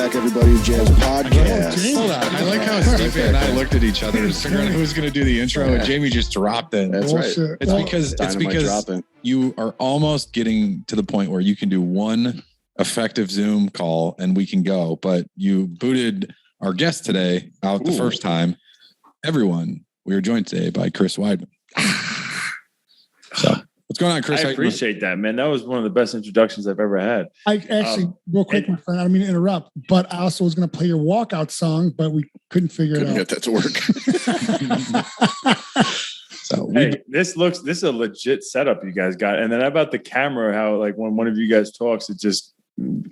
back, everybody, to Jazz Podcast. Hold on. I like how Stipe and I looked at each other figuring out who was going to do the intro, and Jamie just dropped in. That's right. It's because you are almost getting to the point where you can do one effective Zoom call and we can go, but you booted our guest today out the first time. Everyone, we are joined today by Chris Weidman. So what's going on, Chris? I appreciate that, man. That was one of the best introductions I've ever had. I actually, real quick, my friend, I don't mean to interrupt, but I also was going to play your walkout song, but we couldn't figure it out. Get that to work. So this is a legit setup you guys got. And then how about the camera, how like when one of you guys talks, it just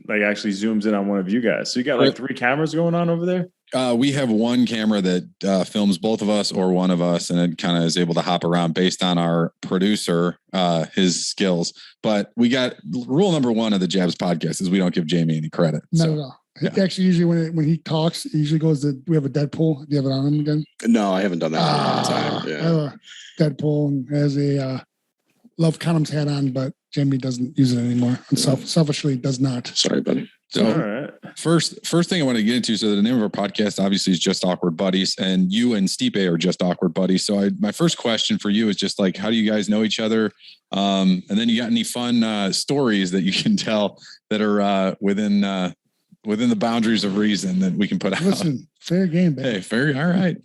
like actually zooms in on one of you guys. So you got like 3 cameras going on over there? We have one camera that films both of us or one of us, and it kind of is able to hop around based on our producer, his skills. But we got rule number 1 of the Jabs podcast is we don't give Jamie any credit. Not at all. Yeah. Actually, usually when he talks, it usually goes to, we have a Deadpool. Do you have it on him again? No, I haven't done that in a long time. Yeah. I have a Deadpool and has a Love Condoms hat on, but Jamie doesn't use it anymore. And selfishly does not. Sorry, buddy. So first thing I want to get into, so the name of our podcast obviously is Just Awkward Buddies, and you and Stipe are just awkward buddies. So my first question for you is just like, how do you guys know each other? And then you got any fun stories that you can tell that are within the boundaries of reason that we can put out? Listen, fair game, baby. Hey, fair. All right.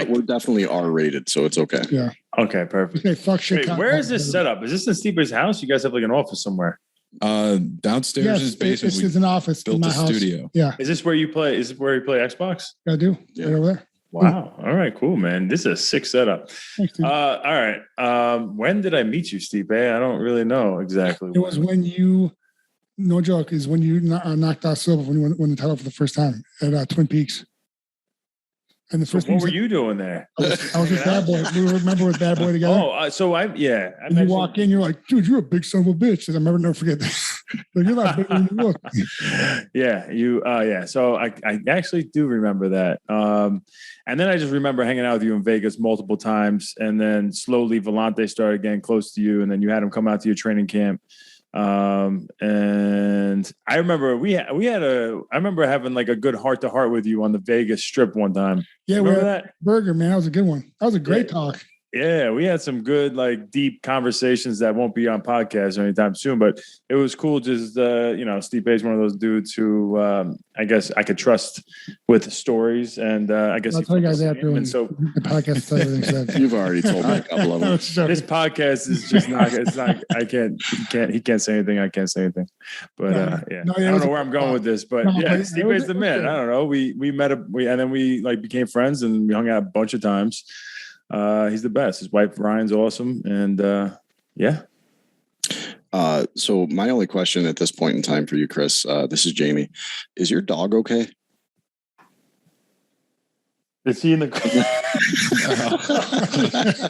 We're definitely R-rated, so it's okay. Yeah. Okay, perfect. Okay, fuck shit. Wait, where is this set up? Is this in Stipe's house? You guys have like an office somewhere? Downstairs is basement. It's an office. Built in my a house. Studio. Yeah. Is this where you play? Is it where you play Xbox? I do. Yeah. Right over there. Wow. All right, cool, man. This is a sick setup. Thanks, dude. All right. When did I meet you, Stipe? I don't really know exactly. It was when you, no joke, is when you knocked out Silva when you won the title for the first time at Twin Peaks. And the first what were you doing there? I was with Bad Boy. We remember with Bad Boy together. And you walk in, you're like, dude, you're a big son of a bitch. And I'll never forget that. Like, you're not big when you look. Yeah. So I actually do remember that. And then I just remember hanging out with you in Vegas multiple times. And then slowly Volante started getting close to you. And then you had him come out to your training camp. And I remember I remember having like a good heart to heart with you on the Vegas Strip one time. Yeah, remember that burger, man. That was a good one. That was a great talk. Yeah, we had some good, like, deep conversations that won't be on podcasts anytime soon. But it was cool. Just Stipe is one of those dudes who I guess I could trust with stories, and I guess I'll tell you guys after. And so the podcast tells everything. You've already told me a couple of them. This podcast is just not. It's not. He can't say anything. I can't say anything. But I don't know where I'm going with this. But Stipe is the man. I don't know. We met and then we like became friends, and we hung out a bunch of times. He's the best. His wife Ryan's awesome, and So my only question at this point in time for you, Chris, this is Jamie. Is your dog okay? Is he in the?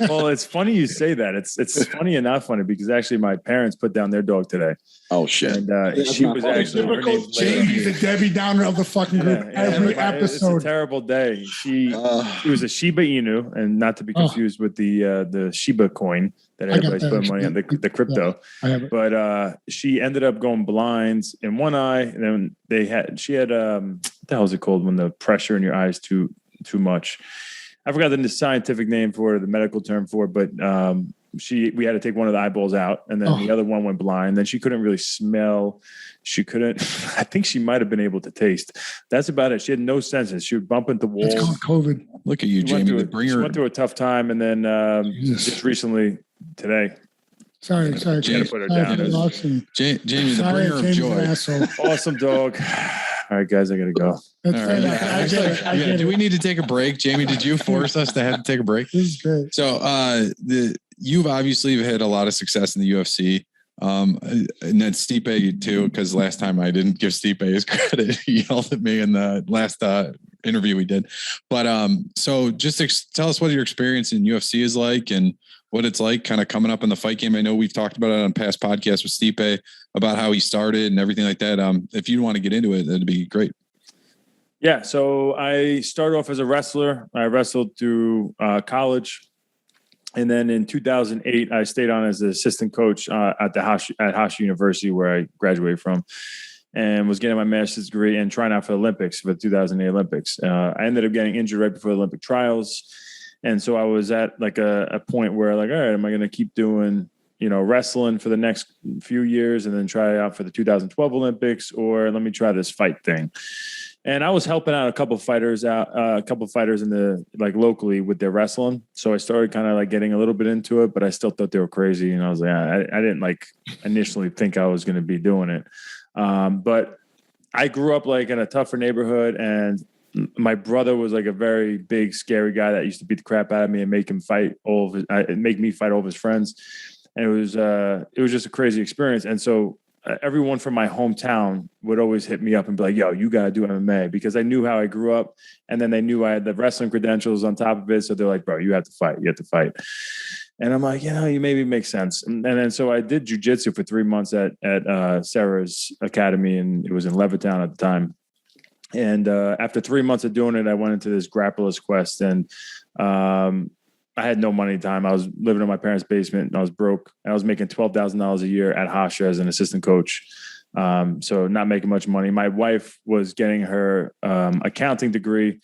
Well, it's funny you say that. It's funny and not funny because actually my parents put down their dog today. Oh shit! And she was actually Jamie's a Debbie Downer of the fucking group. Every episode, it's a terrible day. She was a Shiba Inu, and not to be confused with the Shiba coin that everybody's putting money on, the crypto. Yeah, but she ended up going blind in one eye, and then she had what the hell is it called when the pressure in your eye is too much? I forgot the scientific name for it, the medical term for it, but we had to take one of the eyeballs out, and then the other one went blind. Then she couldn't really smell. She couldn't. I think she might have been able to taste. That's about it. She had no senses. She would bump into walls. It's called COVID. Look at you, Jamie. She went through a tough time, and then just recently today. Sorry. Jamie, put her down. Jamie, the bringer of joy. Awesome dog. All right, guys, I gotta go. All right. I get it. Do we need to take a break? Jamie, did you force us to have to take a break? This is great. So you've obviously had a lot of success in the UFC. And then Stipe too, because last time I didn't give Stipe his credit. He yelled at me in the last interview we did. But so just tell us what your experience in UFC is like and what it's like kind of coming up in the fight game. I know we've talked about it on past podcasts with Stipe about how he started and everything like that. If you want to get into it, that'd be great. Yeah. So I started off as a wrestler. I wrestled through college. And then in 2008, I stayed on as an assistant coach at Haas University, where I graduated from. and was getting my master's degree and trying out for the Olympics, for the 2008 Olympics. I ended up getting injured right before the Olympic trials. And so I was at like a point where like, all right, am I going to keep doing, wrestling for the next few years and then try out for the 2012 Olympics, or let me try this fight thing. And I was helping out a couple of fighters in the like locally with their wrestling. So I started kind of like getting a little bit into it, but I still thought they were crazy. And I was like, I didn't like initially think I was going to be doing it. But I grew up like in a tougher neighborhood, and my brother was like a very big, scary guy that used to beat the crap out of me and make me fight all of his friends. And it was just a crazy experience. And so everyone from my hometown would always hit me up and be like, yo, you got to do MMA, because I knew how I grew up. And then they knew I had the wrestling credentials on top of it. So they're like, bro, you have to fight. And I'm like, you maybe makes sense. And then so I did jujitsu for 3 months at Sarah's Academy, and it was in Levittown at the time. And after 3 months of doing it, I went into this grappler's quest, and I had no money at the time. I was living in my parents' basement, and I was broke. And I was making $12,000 a year at Hasha as an assistant coach. So not making much money. My wife was getting her accounting degree.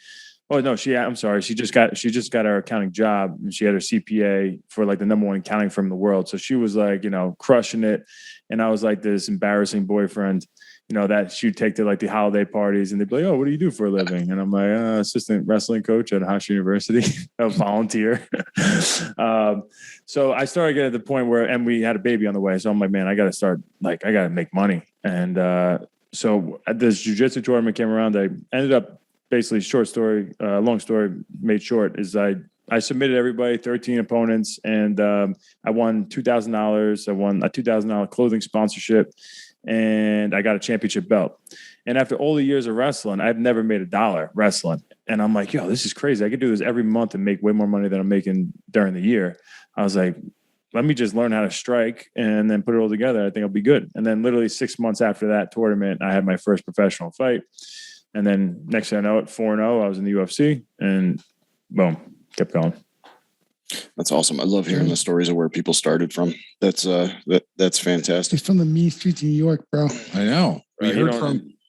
Oh no, I'm sorry. She just got her accounting job, and she had her CPA for like the #1 accounting firm in the world. So she was like, crushing it. And I was like this embarrassing boyfriend, that she'd take to like the holiday parties, and they'd be like, oh, what do you do for a living? And I'm like, assistant wrestling coach at Hasha University, a volunteer. So I started getting to the point where, and we had a baby on the way. So I'm like, man, I got to make money. And so this jiu-jitsu tournament came around. I ended up, basically, long story made short, is I submitted everybody, 13 opponents, and I won $2,000. I won a $2,000 clothing sponsorship, and I got a championship belt. And after all the years of wrestling, I've never made $1 wrestling. And I'm like, yo, this is crazy. I could do this every month and make way more money than I'm making during the year. I was like, let me just learn how to strike and then put it all together. I think I'll be good. And then literally 6 months after that tournament, I had my first professional fight. And then next thing I know, at 4-0, I was in the UFC, and boom, kept going. That's awesome. I love hearing the stories of where people started from. That's fantastic. He's from the mean streets of New York, bro. I know.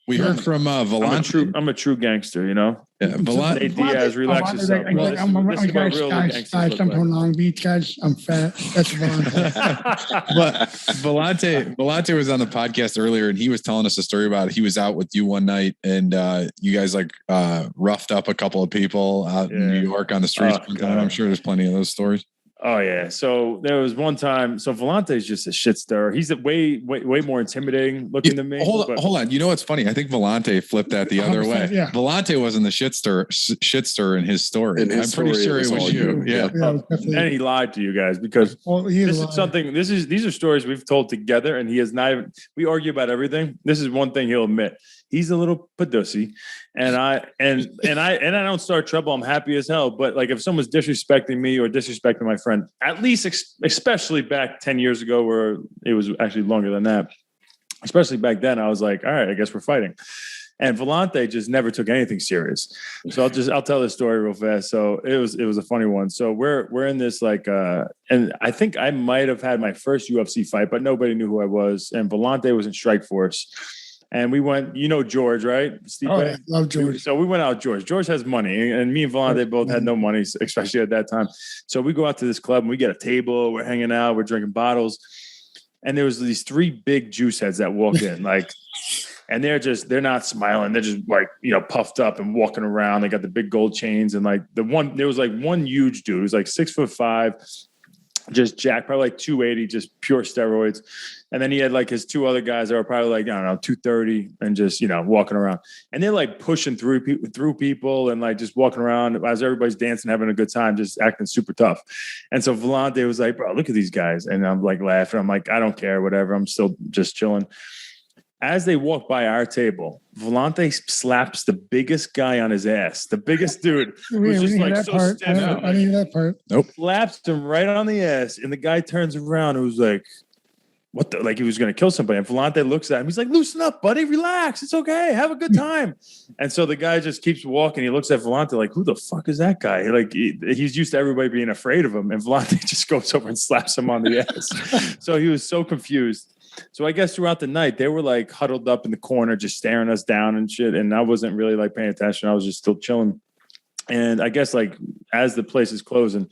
We heard from Volante. I'm a true gangster, Yeah, Volante. Hey, Diaz, relax yourself. I'm from Long Beach, guys. I'm fat. That's Volante. But Volante was on the podcast earlier, and he was telling us a story about he was out with you one night, and you guys roughed up a couple of people out in New York on the streets. I'm sure there's plenty of those stories. Oh yeah. So there was one time. So Volante is just a shit stirrer. He's way more intimidating looking than me. Hold on. You know what's funny? I think Volante flipped that the other way. Yeah. Volante wasn't the shit stirrer in his story. I'm pretty sure it was you. Yeah. And he lied to you guys, because these are stories we've told together, and he has not even. We argue about everything. This is one thing he'll admit. He's a little padussy, and I don't start trouble. I'm happy as hell. But like, if someone's disrespecting me or disrespecting my friend, at least especially back 10 years ago, where it was actually longer than that, especially back then, I was like, all right, I guess we're fighting. And Volante just never took anything serious. So I'll tell this story real fast. So it was a funny one. So we're in this and I think I might have had my first UFC fight, but nobody knew who I was. And Volante was in Strikeforce. And we went, George, right? Stipe? Oh, I love George. So we went out, George. George has money, and me and Volante both had no money, especially at that time. So we go out to this club, and we get a table. We're hanging out. We're drinking bottles. And there was these 3 big juice heads that walked in, and they're not smiling. They're just puffed up and walking around. They got the big gold chains, and there was one huge dude who was 6'5", just jacked, probably 280, just pure steroids. And then he had his 2 other guys that were probably 230 and just, walking around. And they're pushing through people and just walking around as everybody's dancing, having a good time, just acting super tough. And so Volante was like, bro, look at these guys. And I'm laughing. I'm like, I don't care, whatever. I'm still just chilling. As they walk by our table, Volante slaps the biggest guy on his ass. The biggest dude who's just so stiff. I didn't hear that part. Nope. Slaps him right on the ass. And the guy turns around and was like, what the, he was going to kill somebody. And Volante looks at him. He's like, loosen up, buddy. Relax. It's okay. Have a good time. And so the guy just keeps walking. He looks at Volante who the fuck is that guy? He's used to everybody being afraid of him. And Volante just goes over and slaps him on the ass. So he was so confused. So I guess throughout the night, they were like huddled up in the corner, just staring us down and shit. And I wasn't really like paying attention. I was just still chilling. And I guess like as the place is closing,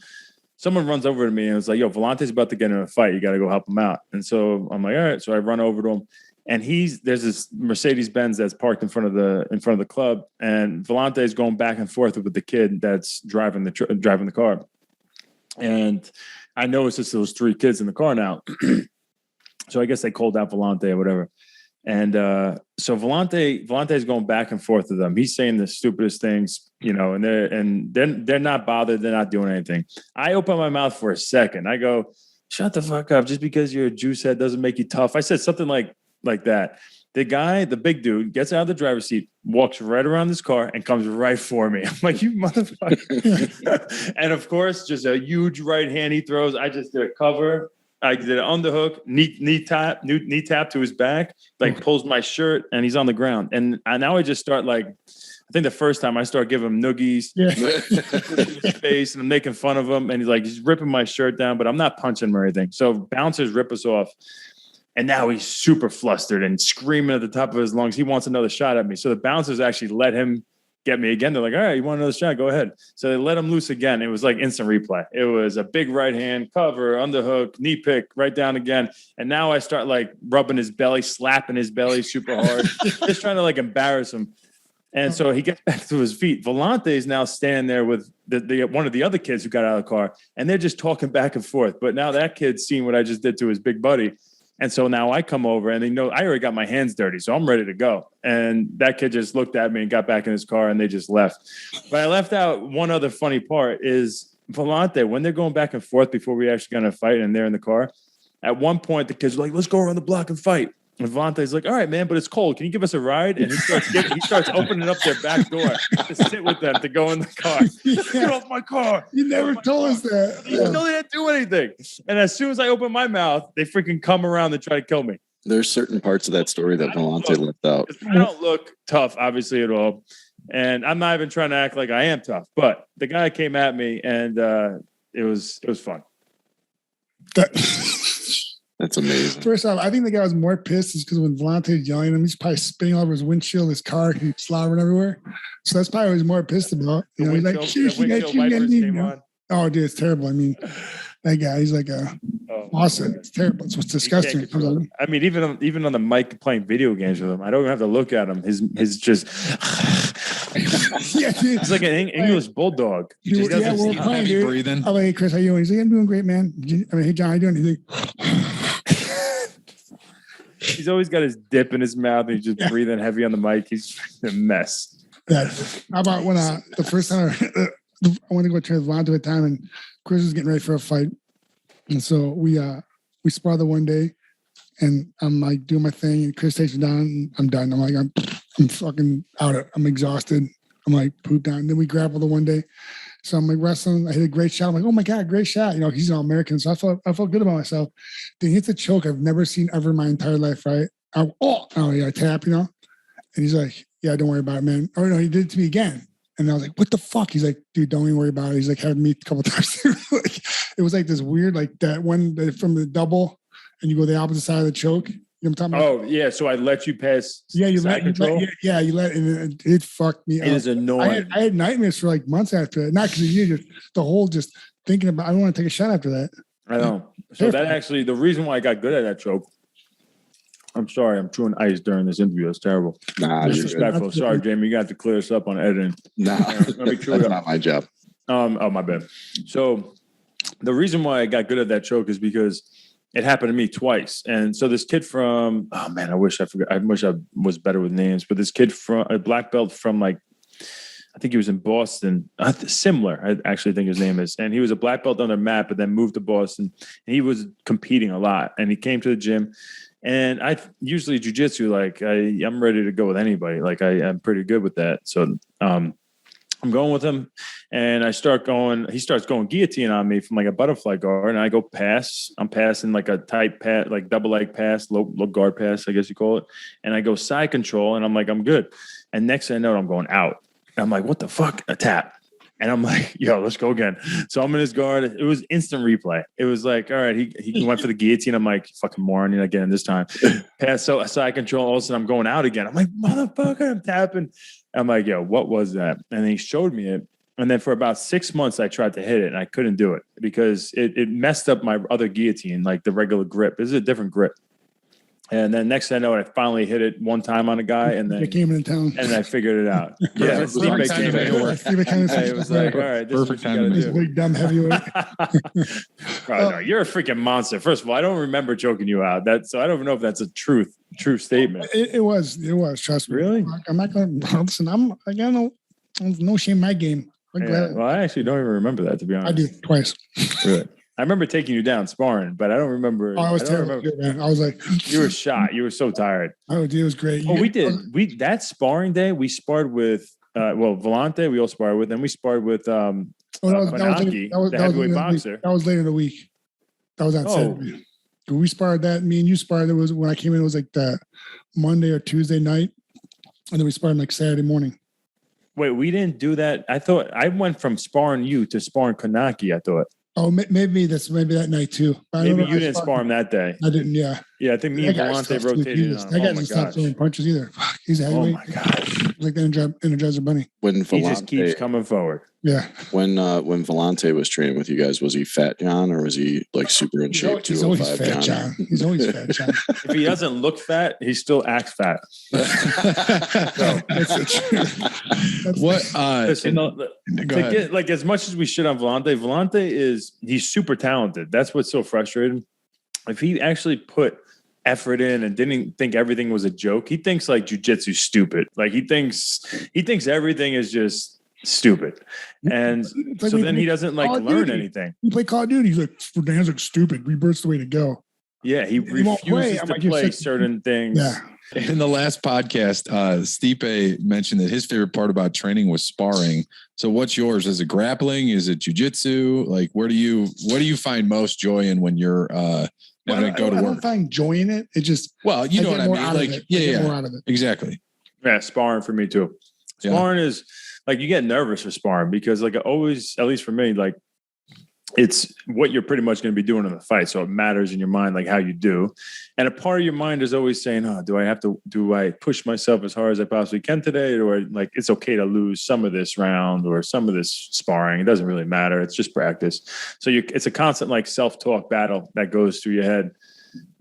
someone runs over to me and was like, yo, Volante's about to get in a fight. You got to go help him out. And so I'm like, all right. So I run over to him. And there's this Mercedes-Benz that's parked in front of the club, and Volante is going back and forth with the kid that's driving the car. And I know it's just those 3 kids in the car now. So I guess they called out Volante or whatever. And so Volante is going back and forth with them. He's saying the stupidest things, you know, and they're not bothered. They're not doing anything. I open my mouth for a second. I go, shut the fuck up. Just because you're a juice head doesn't make you tough. I said something like that. The guy, the big dude, gets out of the driver's seat, walks right around this car, and comes right for me. I'm like, you motherfucker. And of course, just a huge right hand he throws. I just did a cover. I did an underhook, knee tap to his back, like pulls my shirt, and he's on the ground. And now I just start like, I think the first time I start giving him noogies, in his face, and I'm making fun of him. And he's ripping my shirt down, but I'm not punching him or anything. So bouncers rip us off. And now he's super flustered and screaming at the top of his lungs. He wants another shot at me. So the bouncers actually let him get me again. They're like, all right, you want another shot? Go ahead. So they let him loose again. It was like instant replay. It was a big right hand, cover, underhook, knee pick, right down again. And now I start like rubbing his belly, slapping his belly super hard, just trying to like embarrass him. And so he gets back to his feet. Volante is now standing there with one of the other kids who got out of the car, and they're just talking back and forth. But now that kid's seen what I just did to his big buddy. And so now I come over and they know I already got my hands dirty, so I'm ready to go. And that kid just looked at me and got back in his car, and they just left. But I left out one other funny part is Volante, when they're going back and forth before we actually got in a fight and they're in the car, at one point the kids are like, let's go around the block and fight. And Volante's like, all right, man, but it's cold. Can you give us a ride? And he starts opening up their back door to sit with them to go in the car. Get off my car. You never told us that. You know they didn't do anything. And as soon as I open my mouth, they freaking come around and try to kill me. There's certain parts of that story that Volante left out. I don't look tough, obviously, at all. And I'm not even trying to act like I am tough. But the guy came at me, and it was fun. That's amazing. First off, I think the guy was more pissed is because when Volante was yelling at him, he's probably spinning all over his windshield, his car, he's slobbering everywhere. So that's probably what he's more pissed about. You know, he's like, oh, dude, it's terrible. I mean, that guy, he's like a faucet. It's terrible. It's disgusting. I mean, even on the mic playing video games with him, I don't even have to look at him. His just yeah, dude. He's like an English bulldog. We're fine, dude. Breathing. Oh, hey, Chris, how you doing? He's like, I'm doing great, man. I mean, hey, John, how you doing? He's like, he's always got his dip in his mouth and he's just breathing heavy on the mic. He's a mess. Yeah. How about when the first time I went to go train with Volante at the time, and Chris was getting ready for a fight, and so we sparred the one day, and I'm like doing my thing, and Chris takes me down, and I'm done. I'm like, I'm fucking out. I'm exhausted. I'm like pooped down. And then we grappled the one day. So I'm like wrestling. I hit a great shot. I'm like, oh my God, great shot. You know, he's an All-American. So I felt good about myself. Then he hits a choke I've never seen ever in my entire life, right? I tap, you know? And he's like, yeah, don't worry about it, man. Oh no, he did it to me again. And I was like, what the fuck? He's like, dude, don't even worry about it. He's like, had me a couple times. Like, it was like this weird, like that one from the double, and you go the opposite side of the choke. You know what I'm talking about? Oh, yeah. So I let you pass. Yeah, you let, and it fucked me up. It is annoying. I had nightmares for like months after that. Not because of you, just the whole just thinking about, I don't want to take a shot after that. I know. So that actually, the reason why I got good at that choke, I'm sorry, I'm chewing ice during this interview. That's terrible. Nah, disrespectful. Sorry, Jamie, you got to clear this up on editing. Nah, that's not my job. Oh, my bad. So the reason why I got good at that choke is because it happened to me twice. And so this kid from, oh man, I wish I was better with names, but this kid from a black belt from like, I think he was in Boston, similar, I actually think his name is. And he was a black belt on their mat, but then moved to Boston. And he was competing a lot. And he came to the gym. And I usually jiu-jitsu, like I'm ready to go with anybody. Like I'm pretty good with that. So I'm going with him, and he starts going guillotine on me from like a butterfly guard, and I go pass. I'm passing like a tight pass, like double leg pass, low guard pass, I guess you call it. And I go side control, and I'm like, I'm good. And next thing I know, I'm going out. And I'm like, what the fuck? A tap. And I'm like, yo, let's go again. So I'm in his guard. It was instant replay. It was like, all right, he went for the guillotine. I'm like, fucking moron, you're not getting this time. Pass so side control. All of a sudden I'm going out again. I'm like, motherfucker, I'm tapping. I'm like, yo, what was that? And he showed me it. And then for about 6 months, I tried to hit it and I couldn't do it because it messed up my other guillotine, like the regular grip. This is a different grip. And then next thing I know, I finally hit it one time on a guy, and then they came in town, and I figured it out. Yeah, It was like, all right, this perfect is what you time. gotta do. big dumb heavyweight. Bro, no, you're a freaking monster. First of all, I don't remember choking you out. So I don't know if that's a true statement. It was. Trust me. Really? I'm not going to listen. I got no shame in my game. I'm glad. Well, I actually don't even remember that, to be honest. I do twice. Really? I remember taking you down sparring, but I don't remember. Oh, I was terrible, man. I was like, you were shot. You were so tired. Oh, dude, it was great. Oh, we did. That sparring day, we sparred with Volante. We all sparred with, and we sparred with that the heavyweight boxer. That was later in the week. That was on Saturday. We sparred that. Me and you sparred. It was when I came in. It was like the Monday or Tuesday night, and then we sparred like Saturday morning. Wait, we didn't do that. I thought I went from sparring you to sparring Kanaki. I thought. Oh, maybe that night too. Maybe you didn't spar him that day. I didn't. Yeah. Yeah, I think me and Volante rotated. That guy doesn't stop throwing punches either. He's a heavyweight. Oh my god! Like the Energizer Bunny. When He just keeps coming forward. Yeah. When Volante was training with you guys, was he Fat John or was he like super in shape? He's always Fat John. He's always Fat John. If he doesn't look fat, he still acts fat. That's the truth. Listen, to get, like, as much as we shit on Volante he's super talented. That's what's so frustrating. If he actually put effort in and didn't think everything was a joke, he thinks like jiu-jitsu's stupid. Like he thinks everything is just stupid. And like so then he doesn't like learn anything. You play Call of Duty, he's like, Fernandez looks stupid. Rebirth's the way to go. Yeah, he refuses to play certain things. Yeah. In the last podcast, Stipe mentioned that his favorite part about training was sparring. So what's yours? Is it grappling? Is it jiu-jitsu? Like what do you find most joy in when you're having to go to work? I don't find joy in it. It just you know what I mean? Like more out of it. Exactly. Yeah, sparring for me too. Sparring is like you get nervous for sparring because like always, at least for me, like it's what you're pretty much going to be doing in the fight. So it matters in your mind, like how you do. And a part of your mind is always saying, oh, do I push myself as hard as I possibly can today? Or like, it's okay to lose some of this round or some of this sparring. It doesn't really matter. It's just practice. So it's a constant like self-talk battle that goes through your head.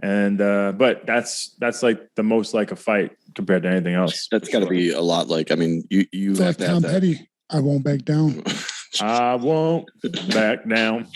And, but that's like the most like a fight compared to anything else. That's got to be a lot. Like, I mean, you so have like to Tom have that. Petty, I won't back down. I won't back down.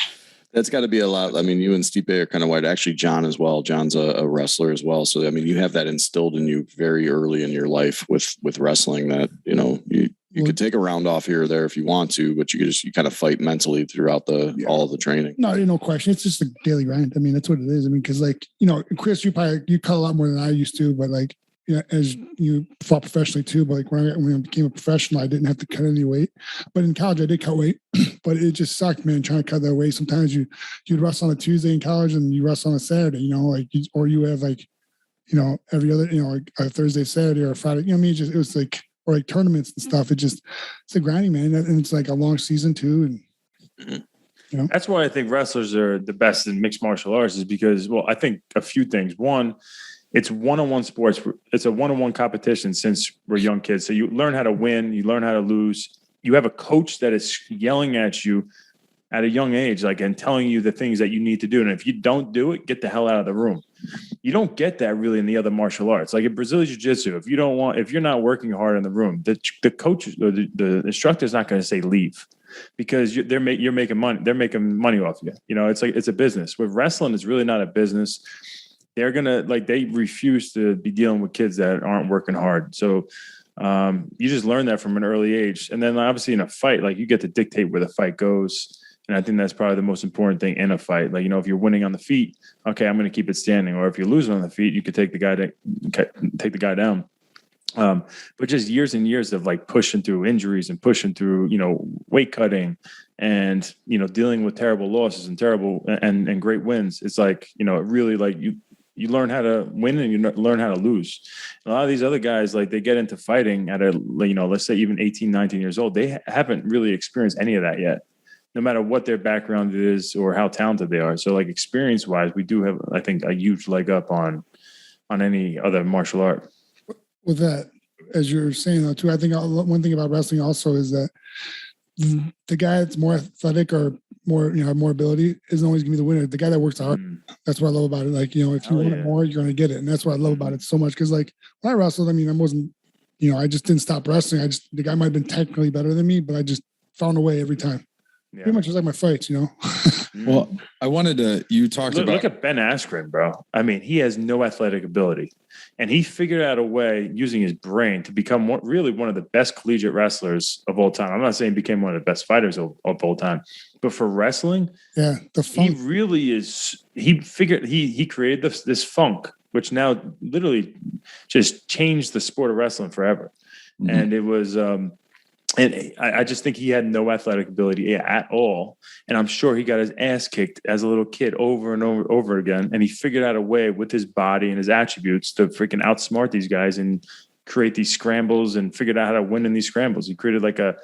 That's got to be a lot. I mean, you and Stipe are kind of wide. Actually, John as well. John's a wrestler as well. So, I mean, you have that instilled in you very early in your life with wrestling that, you know, you could take a round off here or there if you want to, but you kind of fight mentally throughout all of the training. No question. It's just a daily grind. I mean, that's what it is. I mean, because like, you know, Chris, you cut a lot more than I used to, but like, you know, as you fought professionally too, but like when I became a professional, I didn't have to cut any weight. But in college, I did cut weight, but it just sucked, man, trying to cut that weight. Sometimes you'd wrestle on a Tuesday in college and you wrestle on a Saturday, you know, like, or you have like, you know, every other, you know, like a Thursday, Saturday, or a Friday, you know what I mean? It was like, or like tournaments and stuff. It's a grinding, man. And it's like a long season too. And, you know, that's why I think wrestlers are the best in mixed martial arts is because, well, I think a few things. One, it's one-on-one sports. It's a one-on-one competition since we're young kids. So you learn how to win. You learn how to lose. You have a coach that is yelling at you at a young age, like, and telling you the things that you need to do. And if you don't do it, get the hell out of the room. You don't get that really in the other martial arts. Like in Brazilian Jiu-Jitsu, if you're not working hard in the room, the coach or the instructor is not going to say leave because you're making money. They're making money off you. You know, it's like, it's a business. With wrestling, it's really not a business. They're they refuse to be dealing with kids that aren't working hard. So you just learn that from an early age. And then obviously in a fight, like you get to dictate where the fight goes. And I think that's probably the most important thing in a fight. Like, you know, if you're winning on the feet, okay, I'm going to keep it standing. Or if you're losing on the feet, you could take the guy down. But just years and years of like pushing through injuries and pushing through, you know, weight cutting and, you know, dealing with terrible losses and terrible and great wins. It's like, you know, it really like You learn how to win and you learn how to lose. And a lot of these other guys, like they get into fighting at let's say even 18, 19 years old, they haven't really experienced any of that yet, no matter what their background is or how talented they are. So like experience wise, we do have, I think, a huge leg up on any other martial art. With that, as you're saying though too, I think one thing about wrestling also is that the guy that's more athletic or more, have more ability isn't always gonna be the winner. The guy that works hard, that's what I love about it. Like, if you want it more, you're gonna get it. And that's what I love about it so much. Cause like when I wrestled, I wasn't, I just didn't stop wrestling. The guy might have been technically better than me, but I just found a way every time. Yeah. Pretty much just like my fights, Well, I wanted to, you talked about. Look at Ben Askren, bro. He has no athletic ability. And he figured out a way using his brain to become really one of the best collegiate wrestlers of all time. I'm not saying he became one of the best fighters of all time, but for wrestling, he really is. He created this funk, which now literally just changed the sport of wrestling forever. Mm-hmm. And it was, and I just think he had no athletic ability at all. And I'm sure he got his ass kicked as a little kid over and over again. And he figured out a way with his body and his attributes to freaking outsmart these guys and create these scrambles and figured out how to win in these scrambles. He created like a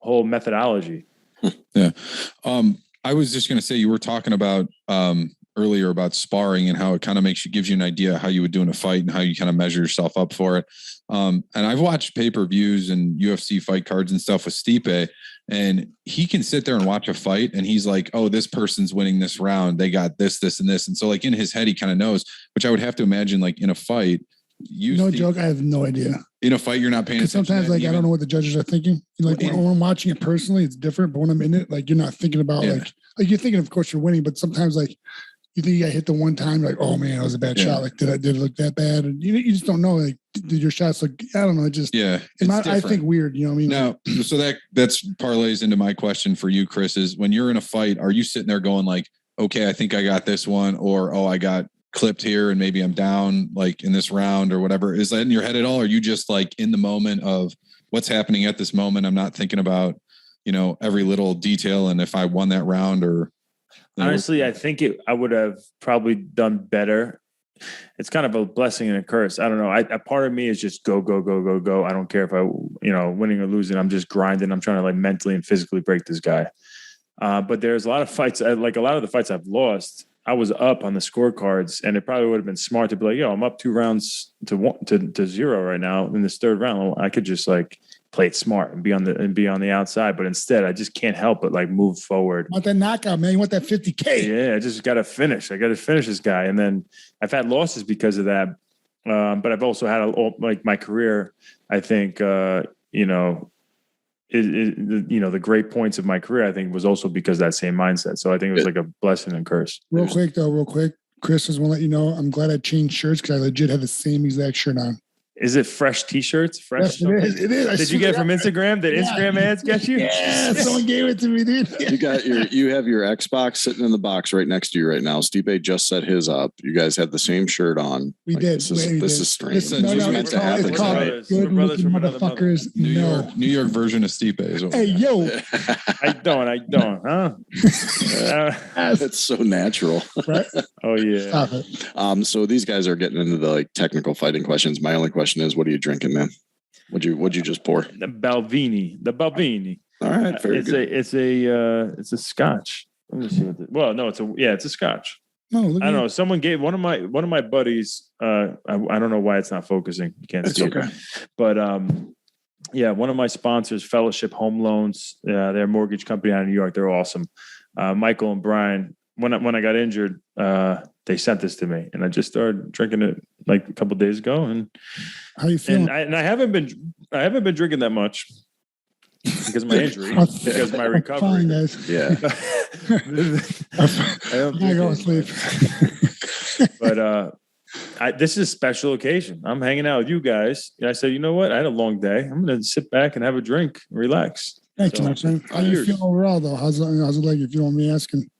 whole methodology. Yeah. I was just going to say, you were talking about earlier about sparring and how it kind of gives you an idea how you would do in a fight and how you kind of measure yourself up for it. And I've watched pay-per-views and UFC fight cards and stuff with Stipe, and he can sit there and watch a fight and he's like, oh, this person's winning this round. They got this, this, and this. And so like in his head, he kind of knows, which I would have to imagine like in a fight. Joke. I have no idea. In a fight, you're not paying attention. Sometimes like, I don't know what the judges are thinking. Like when I'm watching it personally, it's different. But when I'm in it, like you're not thinking about like you're thinking, of course you're winning, but sometimes like, you think you got hit the one time, like, oh man, that was a bad shot. Like, did it look that bad? And you just don't know. Like, did your shots look? I don't know. It just I think weird. You know what I mean? Now, so that's parlays into my question for you, Chris. Is when you're in a fight, are you sitting there going like, okay, I think I got this one, or oh, I got clipped here, and maybe I'm down like in this round or whatever? Is that in your head at all? Or are you just like in the moment of what's happening at this moment? I'm not thinking about every little detail and if I won that round or. Honestly, I think I would have probably done better. It's kind of a blessing and a curse. I don't know. A part of me is just go, go, go, go, go. I don't care if I, winning or losing. I'm just grinding. I'm trying to like mentally and physically break this guy. But there's a lot of fights. Like a lot of the fights I've lost, I was up on the scorecards, and it probably would have been smart to be like, I'm up 2 rounds to 0 right now in this third round. I could just like play it smart and be on the outside, but instead I just can't help but like move forward. You want that knockout, man? You want that 50K? Yeah, I just got to finish. I got to finish this guy, and then I've had losses because of that. But I've also had my career. I think the great points of my career, I think, was also because of that same mindset. So I think it was like a blessing and curse. Real quick, Chris, just want to let you know, I'm glad I changed shirts because I legit had the same exact shirt on. Is it fresh T-shirts? Fresh? Yes, it is. Did you get it from Instagram? Did Instagram ads get you? Yeah, someone gave it to me, dude. You have your Xbox sitting in the box right next to you right now. Stipe just set his up. You guys had the same shirt on. We did. This is strange. This is meant to happen. Good looking motherfuckers. New York version of Stipe is over. Hey, yo. I don't. Huh? It's so natural. Right? Oh yeah. Stop it. So these guys are getting into the like technical fighting questions. My only question is, what are you drinking, man? What'd you just pour? The Balvenie. All right, very good. It's a Scotch. Let me see what. It's a Scotch. No, I don't know. Someone gave one of my buddies. I don't know why it's not focusing. You can't see it. But one of my sponsors, Fellowship Home Loans. They're a mortgage company out of New York. They're awesome. Michael and Brian. When I got injured, they sent this to me, and I just started drinking it like a couple of days ago. And how you feeling? And I haven't been drinking that much because of my injury, because of my recovery. Fine, guys. Yeah. I go to sleep. But this is a special occasion. I'm hanging out with you guys. And I said, you know what? I had a long day. I'm going to sit back and have a drink, and relax. Thank you, my friend. How do you feel overall, though? How's it like, if you don't mind me asking?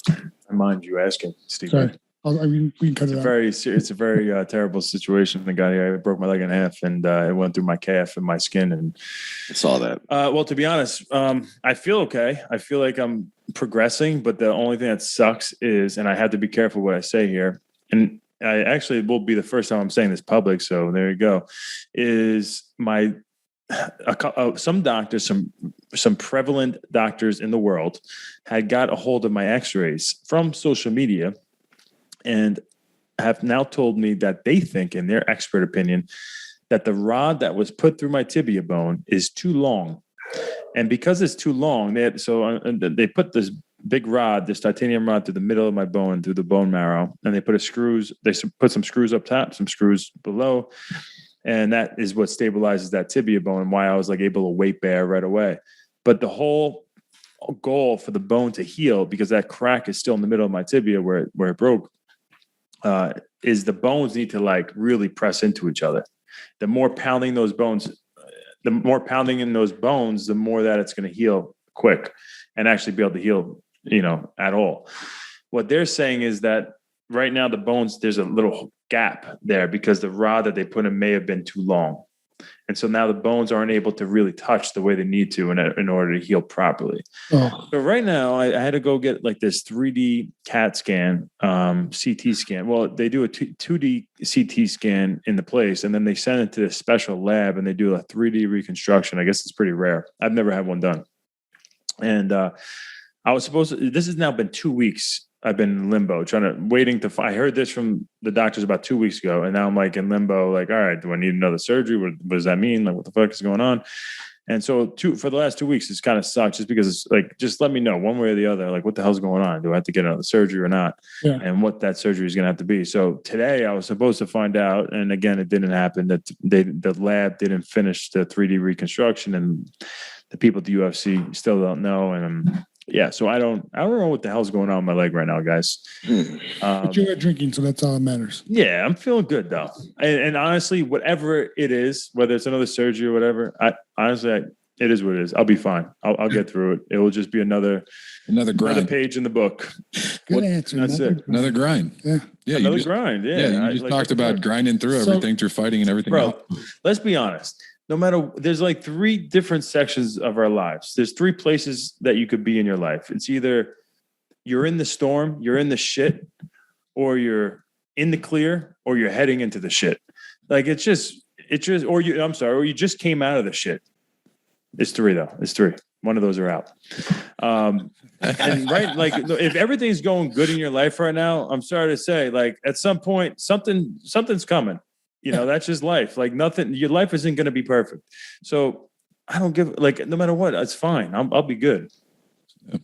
I mind you asking, Steve. Sorry. We can cut it out. It's a very terrible situation. The guy here, I broke my leg in half, and it went through my calf and my skin. And I saw that. Well, to be honest, I feel okay. I feel like I'm progressing, but the only thing that sucks is, and I have to be careful what I say here, and I actually will be the first time I'm saying this public. So there you go. Is some doctors, some prevalent doctors in the world had got a hold of my x-rays from social media and have now told me that they think, in their expert opinion, that the rod that was put through my tibia bone is too long. And because it's too long, they put this big rod, this titanium rod, through the middle of my bone, through the bone marrow, and they put some screws up top, some screws below, and that is what stabilizes that tibia bone, and why I was like able to weight bear right away. But the whole goal for the bone to heal, because that crack is still in the middle of my tibia where it broke, is the bones need to like really press into each other. The more pounding in those bones, the more that it's going to heal quick and actually be able to heal, at all. What they're saying is that right now the bones, there's a little gap there because the rod that they put in may have been too long. And so now the bones aren't able to really touch the way they need to in order to heal properly. Oh. So right now I had to go get like this 3D CAT scan, CT scan. Well, they do a 2D CT scan in the place, and then they send it to a special lab and they do a 3D reconstruction. I guess it's pretty rare. I've never had one done. And I was supposed to, this has now been 2 weeks. I've been in limbo waiting to I heard this from the doctors about 2 weeks ago. And now I'm like in limbo, like, all right, do I need another surgery? What does that mean? Like, what the fuck is going on? And so for the last 2 weeks, it's kind of sucked just because it's like, just let me know one way or the other, like what the hell's going on? Do I have to get another surgery or not? Yeah. And what that surgery is going to have to be. So today I was supposed to find out. And again, it didn't happen. That the lab didn't finish the 3D reconstruction, and the people at the UFC still don't know. And yeah, so I don't know what the hell's going on with my leg right now, guys. But you're drinking, so that's all that matters. Yeah, I'm feeling good though. And honestly, whatever it is, whether it's another surgery or whatever, it is what it is. I'll be fine. I'll get through it. It will just be another grind. Another page in the book. Good answer. That's it. Another grind. Yeah. Another grind. Yeah. Yeah. You just talked about grinding through everything, through fighting and everything else. Let's be honest. No matter, there's like 3 different sections of our lives. There's 3 places that you could be in your life. It's either you're in the storm, you're in the shit, or you're in the clear, or you're heading into the shit. Like or you just came out of the shit. It's 3 though. It's 3. One of those are out. And right, like if everything's going good in your life right now, I'm sorry to say, like at some point, something's coming. That's just life. Like nothing, your life isn't going to be perfect. So I don't give, like, no matter what, it's fine. I'll be good.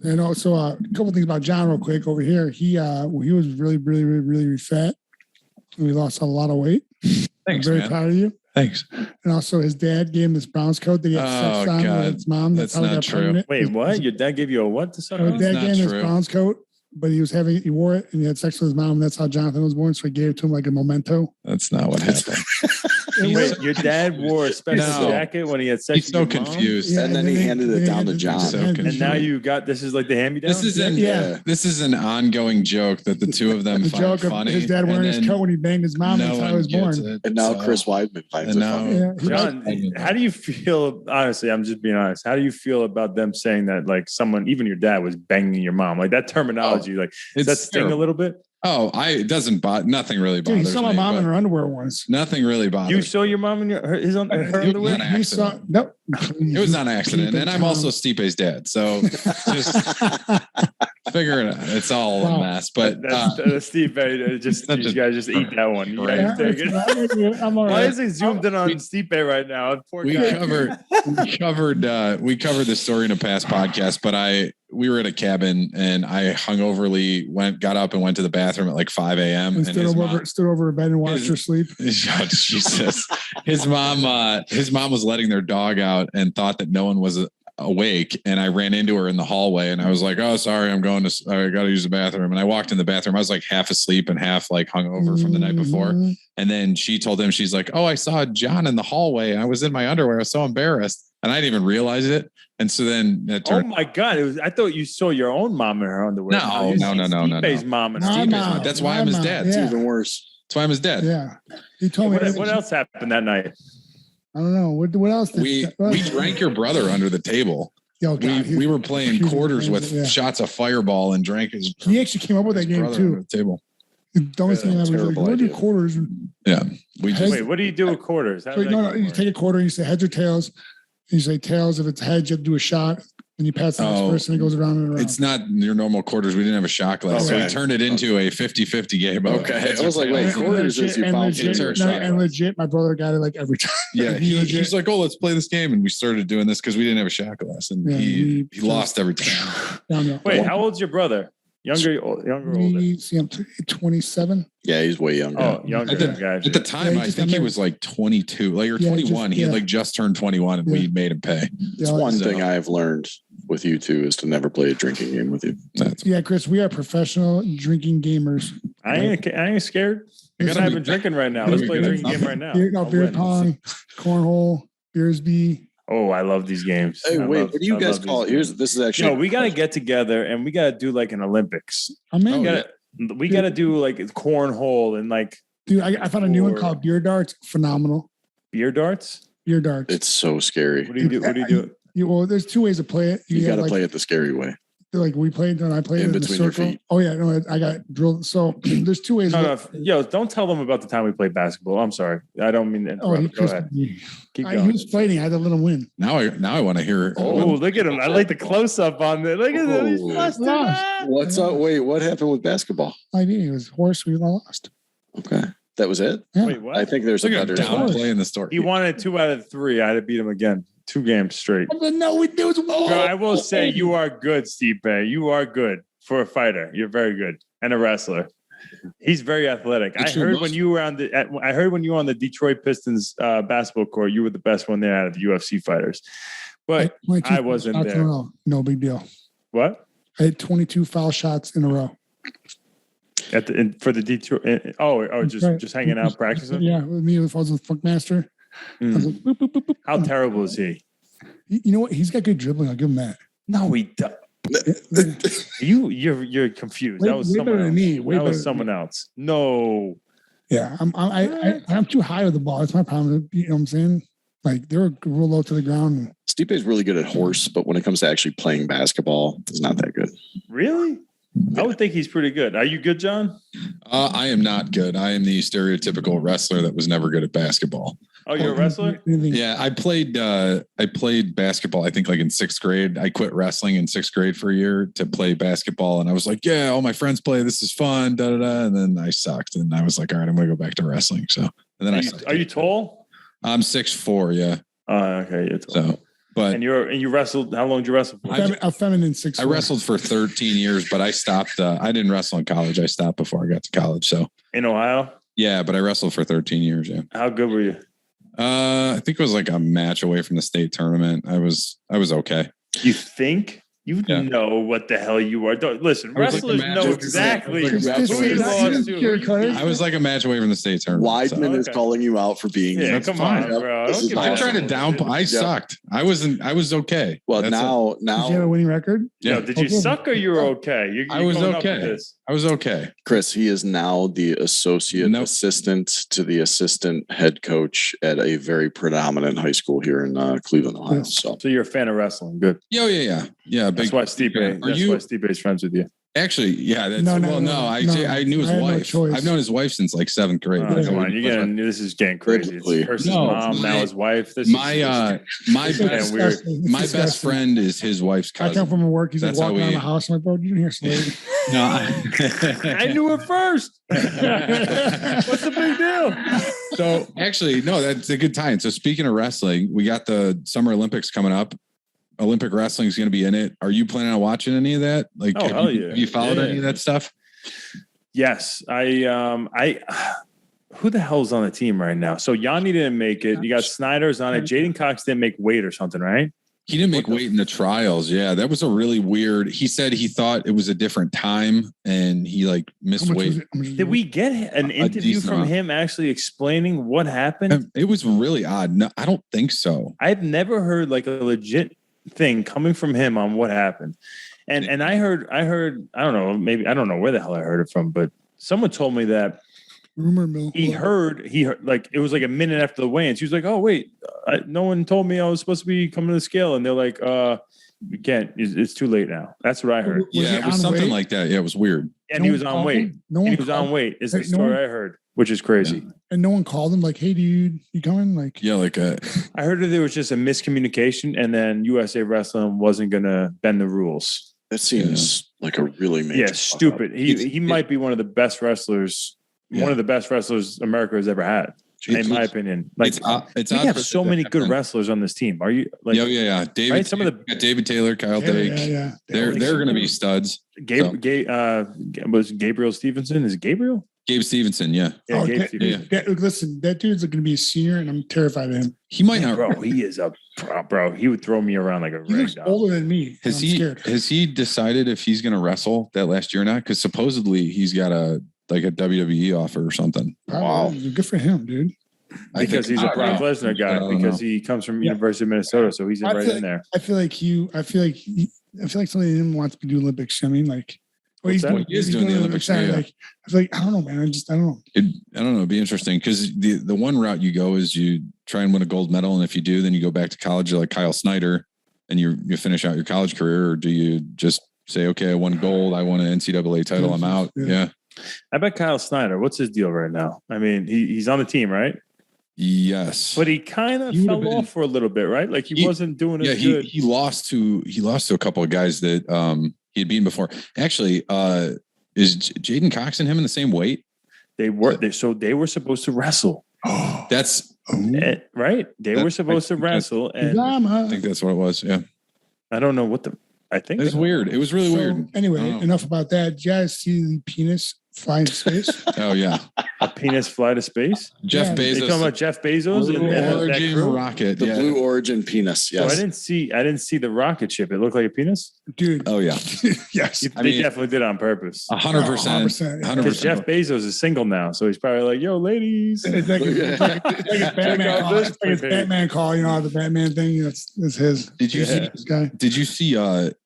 And also a couple things about John real quick over here. He was really, really, really, really fat. And he lost a lot of weight. Thanks, I'm very proud of you. Thanks. And also his dad gave him this Browns coat that he had sex on with his mom. That's how not true. Wait, what? Your dad gave you a what to suck on? His dad gave him this Browns coat, but he wore it and he had sex with his mom. And that's how Jonathan was born. So he gave it to him like a memento. That's not what happened. Wait, your dad wore a special jacket when he had sex. He's so confused. Yeah, and then he handed it down to John. And now this is like the hand-me-down? This is an ongoing joke that the two of them find funny. His dad wearing his coat when he banged his mom. That's how he was born. And now Chris Weidman finds it funny. John, how do you feel, honestly, I'm just being honest, how do you feel about them saying that like someone, even your dad, was banging your mom? Like that terminology, does that sting a little bit? Oh, it doesn't bother. Nothing really bothers me. You saw my mom in her underwear once. Nothing really bothers. You saw your mom in her underwear? You saw? Nope. It was not an accident, and I'm also Stipe's dad, so just figure it out. It's all a mess. But Steve, you guys just eat that one. You guys take it. Why is it zoomed in on Stipe right now? We covered this story in a past podcast, but we were at a cabin and I got up and went to the bathroom at like 5 a.m. and stood over her bed and watched her sleep. Oh, Jesus. His mom was letting their dog out and thought that no one was awake. And I ran into her in the hallway and I was like, oh, sorry, I got to use the bathroom. And I walked in the bathroom. I was like half asleep and half like hungover from the night before. And then she told him, she's like, oh, I saw John in the hallway. I was in my underwear. I was so embarrassed. And I didn't even realize it. And so then oh my God. I thought you saw your own mom in her underwear. No. Stipe's mom and her. That's why I'm his dad. It's even worse. That's why I'm his dad. Yeah. He told me. What else happened that night? I don't know. What else? We drank your brother under the table. Oh, God, we were playing quarters with shots of Fireball and drank his. He actually came up with that game too. The table. The dumbest thing ever. Like, terrible what do idea. quarters? Yeah. We just, Wait, what do you do with quarters? How So, does no, that no, you work? take a quarter and you say heads or tails. And you say tails. If it's heads, you have to do a shot. And you pass the next person, it goes around and around. it's not your normal quarters. We didn't have a shot glass. So Okay. we turned it into a 50-50 game. of Okay. heads I or was like, tails. wait, quarters is you bounce into a shot glass. legit, my brother got it like every time. Yeah, He he's like, oh, let's play this game. And we started doing this because we didn't have a shot glass. And Yeah, he he lost every time. Wait, how old's your brother? Younger, older? See, I'm 27. Yeah, he's way younger. Oh, younger. At the time, Yeah, I think he was like 22, like or Yeah, 21. He had yeah. like just turned 21 and we made him pay. It's one thing I've learned with you two is to never play a drinking game with you. Yeah, Chris, we are professional drinking gamers. I ain't scared. I'm not even drinking right now. Let's play a drinking game right now. Beer pong, cornhole, Beersby. Oh, I love these games. Hey, wait, what do you guys call it? This is actually. No, we got to get together and we got to do like an Olympics. I'm in. We got to do like cornhole and like. Dude, I found a new one called beer darts. Phenomenal. Beer darts? Beer darts. It's so scary. What do you do? What do you do? Well, there's two ways to play it. You got to like, play it the scary way. Like we played and I played In it in the between your circle. feet. Oh yeah, no, I got drilled. So there's two ways. Yo, don't tell them about the time we played basketball. I'm sorry. I don't mean to interrupt. Go ahead. Keep going. He was fighting. I had to let him win. Now I want to hear. Oh, look at him. I like the close up on it. Look at him. He's busted up. What's up? Wait, what happened with basketball? I did. It was horse. We lost. Okay. That was it? Yeah. Wait, what? I think there's Look a at him better. downplaying the story. He wanted 2 out of 3. I had to beat him again. 2 games straight. No, there was Girl, I will say you are good, Stipe. You are good for a fighter. You're very good and a wrestler. He's very athletic. I heard when you were on the Detroit Pistons basketball court, you were the best one there out of the UFC fighters. But I wasn't there. No big deal. What? I had 22 foul shots in a row. For the Detroit. Just hanging out practicing. Yeah, with me, if I was with Funkmaster. I was like, boop, boop, boop, boop. How terrible is he? You know what? He's got good dribbling. I'll give him that. No, he doesn't. You're confused. That was someone else. That was someone else. No. Yeah, I'm too high with the ball. That's my problem. You know what I'm saying? Like they're real low to the ground. Stipe is really good at horse, but when it comes to actually playing basketball, he's not that good. Really? I would think he's pretty good. Are you good, John? I am not good. I am the stereotypical wrestler that was never good at basketball. Oh, you're a wrestler? Yeah, I played basketball, I think like in 6th grade. I quit wrestling in 6th grade for a year to play basketball. And I was like, yeah, all my friends play. This is fun. Da, da, da. And then I sucked. And I was like, all right, I'm going to go back to wrestling. So, and then Are you tall? I'm 6'4". Yeah. Okay. You're tall. So, but and you wrestled. How long did you wrestle for? A feminine 6'4". I wrestled for 13 years, but I stopped. I didn't wrestle in college. I stopped before I got to college. So in Ohio? Yeah, but I wrestled for 13 years. Yeah. How good were you? I think it was like a match away from the state tournament. I was okay. You think? You know what the hell you are. Listen, wrestlers know exactly. I was like a match away from the state tournament. Weidman is calling you out for being. Yeah, come on, bro. I'm trying to downplay. I sucked. I was okay. Well, now. Did you have a winning record? Yeah. Did you suck or you were okay? I was okay. I was okay. Chris, he is now the associate assistant to the assistant head coach at a very predominant high school here in Cleveland, Ohio. So you're a fan of wrestling. Good. Yeah. That's why Stipe. Why Stipe is friends with you. Actually, yeah. That's, I knew his wife. I've known his wife since like 7th grade. Come on, this is getting crazy. It's first his mom, now his wife. My best friend is his wife's cousin. I come from work. He's like walking around the house. I'm like, bro, you didn't hear somebody? No, I knew it first. What's the big deal? So actually, no, that's a good time. So speaking of wrestling, we got the Summer Olympics coming up. Olympic wrestling is going to be in it. Are you planning on watching any of that? Like, have you followed any of that stuff? Yes, I who the hell's on the team right now? So Yanni didn't make it. You got Snyder's on it. Jaden Cox didn't make weight or something, right? He didn't make weight in the trials. Yeah, that was a really weird. He said he thought it was a different time and he like missed weight. Did we get an interview from him actually explaining what happened? It was really odd. No, I don't think so. I've never heard like a legit thing coming from him on what happened. And I heard, I don't know, maybe, I don't know where the hell I heard it from, but someone told me that rumor mill. He heard like, it was like a minute after the weigh-ins. He was like, oh wait, no one told me I was supposed to be coming to the scale. And they're like, you can't. It's too late now. That's what I heard. Yeah, it was something like that. Yeah, it was weird. And he was on weight. No one he was on weight. Is the no story one- I heard, which is crazy. Yeah. And no one called him like, "Hey, dude, you coming?" Like, Yeah, like I heard that there was just a miscommunication, and then USA Wrestling wasn't gonna bend the rules. That seems like a really major stupid. He might be one of the best wrestlers. Yeah. One of the best wrestlers America has ever had, in my opinion. Like it's we odd have for so it to many good happen. wrestlers on this team. Are you like? Yeah. David, Right? Some of the- got David Taylor, Kyle Dake. yeah. They're going to be studs. Was Gabriel Stevenson? Is it Gabriel? Gabe Stevenson, yeah. Yeah, Oh, Gabe that- Stevenson. Listen, that dude's going to be a senior, and I'm terrified of him. He might not. Bro, he is a bro. He would throw me around like a He rag looks doll. older than me. Has I'm he scared. has he decided if he's going to wrestle that last year or not? Because supposedly he's got a WWE offer or something. Wow. Good for him, dude. Because he's a Brock Lesnar I guy. don't Because know. he comes from Yeah. University of Minnesota, so he's I right feel in there. I feel like somebody in him wants to do Olympics. I mean, like, well, What's that? He is doing the Olympics, Like, yeah. I feel like I don't know, man. I don't know. I don't know. It'd be interesting because the one route you go is you try and win a gold medal, and if you do, then you go back to college like Kyle Snyder, and you finish out your college career, or do you just say, okay, I won gold, I won an NCAA title, I'm out? Yeah. I bet Kyle Snyder. What's his deal right now? I mean, he's on the team, right? Yes. But he kind of He fell would've been- off for a little bit, right? Like he wasn't doing Yeah, as good. he lost to a couple of guys that he had beaten before. Actually, is Jaden Cox and him in the same weight? They were supposed to wrestle, That's right? They That- were supposed to wrestle, and I Drama. think that's what it was. Yeah. I don't know what the. I think It was weird. It was really So, weird. Anyway, I don't know. enough about that. Did you guys see the penis fly into space? Oh yeah. A penis fly to space. Jeff Yeah. Bezos. They talking about Jeff Bezos Blue and that Origin crew? rocket. The Yeah. Blue Origin penis. So I Yes. didn't see the rocket ship. It looked like a penis. Dude. Oh yeah. Yes. They definitely did it on purpose. 100%. 100%. 100%. Because Jeff Bezos is single now, so he's probably like, "Yo, ladies." It's like his Batman call. It's like his Batman call, the Batman thing. That's his. Did you see? This guy. Did you see?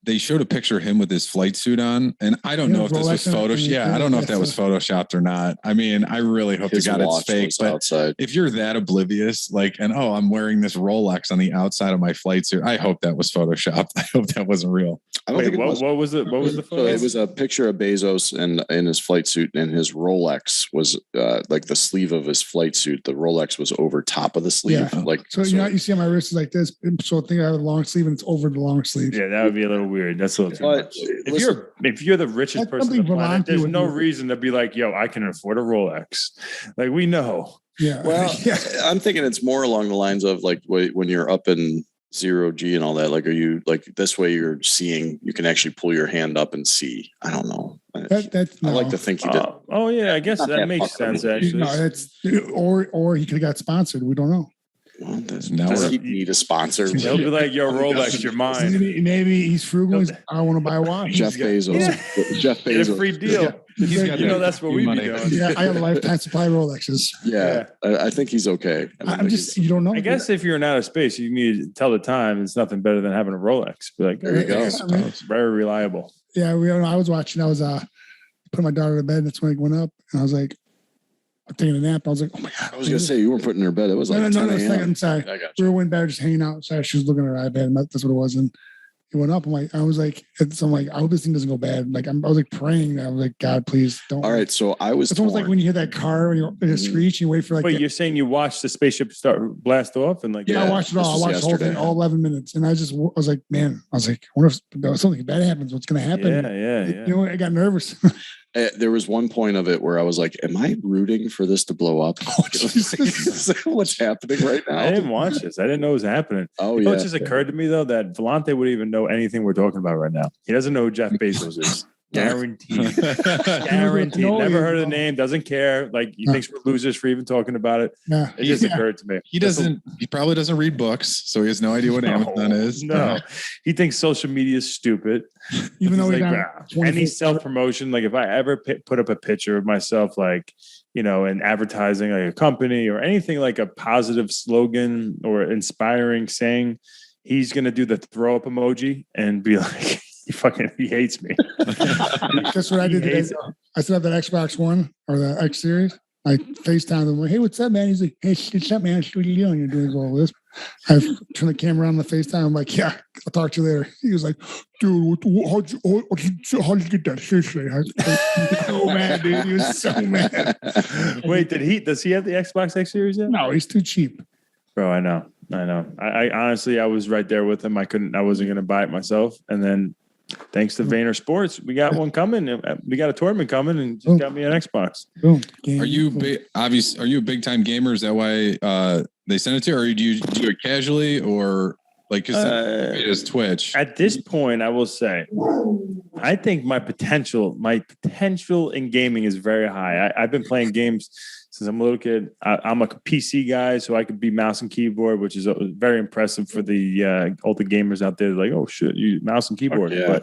They showed a picture of him with his flight suit on, and I don't Yeah, know if this was Rolex and photoshopped. everything. Yeah, I don't know if that was photoshopped or not. I mean, I really hope to His God it's watch fake. was But outside. if you're that oblivious, I'm wearing this Rolex on the outside of my flight suit, I hope that was photoshopped. I hope that wasn't real. I don't Wait, think it was. what was it? What was the So photo? it was a picture of Bezos and in his flight suit, and his Rolex was like the sleeve of his flight suit. The Rolex was over top of the sleeve. Yeah. Like So, you see how my wrist is like this. So think I have a long sleeve and it's over the long sleeve. Yeah, that would be a little weird. That's a little too But much. listen, If you're the richest That's person on the something planet, Volante there's would no do. reason to be like, "Yo, I can afford a Rolex." Like we know. Yeah. well, yeah. I'm thinking it's more along the lines of like when you're up in zero G and all that. Like, are you like this way? You're seeing. You can actually pull your hand up and see. I don't know. That's I no. like to think he did. Oh yeah, I guess Not that that makes fucking sense actually. No, that's or he could have got sponsored. We don't know. Well, does Now he we're- need a sponsor? They'll be like, "Yo, Rolex, you're mine." Maybe he's frugal. I want to buy a watch. Jeff Bezos. Yeah. Jeff Get a Bezos. free deal. He's got You know that that's what we be money. doing. Yeah, I got a lifetime supply of Rolexes. Yeah, I think he's okay. I I'm just, you don't know. I guess if you're in outer space, you need to tell the time. It's nothing better than having a Rolex. Be like, There you go. It's very reliable. Yeah, I was watching. I was putting my daughter to bed. That's when it went up, and I was like, I'm taking a nap. I was like, oh my god. I was gonna say you weren't putting her in bed. It was like no, 10 it's like, a.m. I'm sorry. I got We you. were in bed just hanging out. Sorry, she was looking at her iPad. And that's what it was, and it went up. I'm like, I was like, I hope this thing doesn't go bad. Like I was like praying. I was like, God, please don't. All right, so I was. It's almost like torn. when you hear that car and you Mhm. screech, you wait for like. Wait, the- you're saying you watched the spaceship start blast off and like? Yeah. I watched it all. I this was watched the whole thing, yesterday. all 11 minutes, and I was like, man, I wonder if something bad happens. What's going to happen? Yeah. You know, I got nervous. There was one point of it where I was like, "Am I rooting for this to blow up? What's happening right now?" I didn't watch this. I didn't know it was happening. Oh You know, yeah, it just occurred to me though that Volante wouldn't even know anything we're talking about right now. He doesn't know who Jeff Bezos is. Guaranteed. Guaranteed. No, Never heard of the no. name. Doesn't care. Like he thinks we're losers for even talking about it. Yeah. It just occurred to me. He probably doesn't read books, so he has no idea what Amazon is. No, he thinks social media is stupid. Even though He's he's like, not "Ah." 24 Any self promotion, like if I ever put up a picture of myself, like in advertising, like a company or anything like a positive slogan or inspiring saying, he's gonna do the throw up emoji and be like, he hates me. That's what I did He today. hates it. I still have that Xbox One or the X Series. I FaceTime him. Like, hey, what's up, man? He's like, hey, what's up, man? What are you doing? You're doing all this. I turn the camera on the FaceTime. I'm like, yeah, I'll talk to you later. He was like, dude, how'd you get that? Seriously. So mad, dude. He was so mad. Wait, does he have the Xbox X Series yet? No, he's too cheap. Bro, I know. I honestly, I was right there with him. I wasn't going to buy it myself. And then thanks to Vayner Sports, we got one coming. We got a tournament coming and just got me an Xbox. Are you are you a big time gamer? Is that why they sent it to you? Or do you do it casually or like it's Twitch? At this point, I will say, I think my potential in gaming is very high. I've been playing games since I'm a little kid. I'm a PC guy, so I could be mouse and keyboard, which is very impressive for the older gamers out there. Like, oh shit, you mouse and keyboard. Yeah.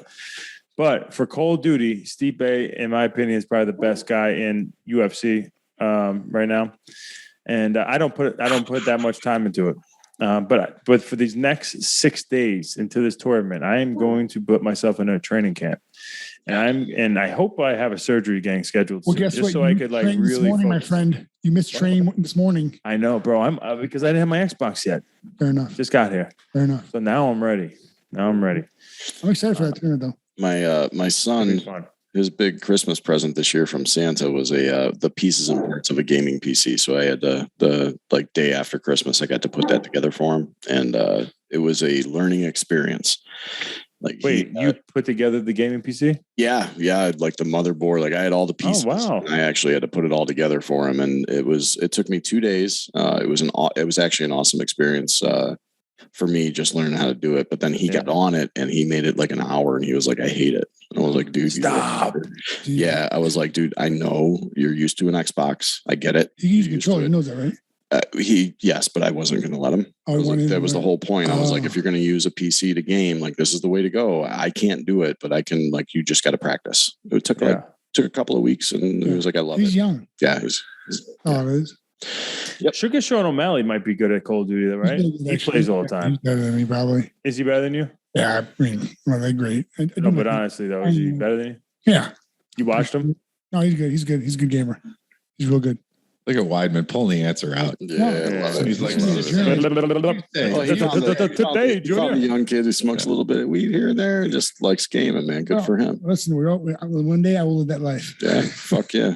But for Call of Duty, Stipe, in my opinion, is probably the best guy in UFC right now. And I don't put that much time into it. But for these next 6 days into this tournament, I am going to put myself in a training camp. And I hope I have a surgery getting scheduled Well, soon, guess just what? so I could like Trained really this morning, focus. my friend. You missed training this morning. I know, bro. I'm because I didn't have my Xbox yet. Fair enough. Just got here. Fair enough. So now I'm ready. I'm excited for that tournament, though. My son, his big Christmas present this year from Santa was the pieces and parts of a gaming PC. So I had the like day after Christmas, I got to put that together for him, and it was a learning experience. Like, wait, you put together the gaming PC? Yeah, like the motherboard. Like I had all the pieces. Oh wow! I actually had to put it all together for him, and it took me 2 days. It was actually an awesome experience for me, just learning how to do it. But then he got on it and he made it like an hour, and he was like, "I hate it." And I was like, "Dude, stop." Yeah, I was like, "Dude, I know you're used to an Xbox. I get it." He used control. He knows that, right? Yes, but I wasn't going to let him. That was the whole point. I was like, if you're going to use a PC to game, like this is the way to go. I can't do it, but I can. Like, you just got to practice. It took a couple of weeks, and it was like, I love it. He's young. Yeah, it is. Yep. Sugar Sean O'Malley might be good at Call of Duty, though, right? He plays all the time. He's better than me, probably. Is he better than you? Yeah, I mean, well, they're great. No, but honestly, though, is he better than you? Yeah. You watched him? No, he's good. He's good. He's a good gamer. He's real good. Look at Weidman pulling the answer out. Yeah. He's like, today, Junior. A young kid who smokes a little bit of weed here and there, just likes gaming, man. Good for him. Listen, one day I will live that life. Yeah, fuck yeah.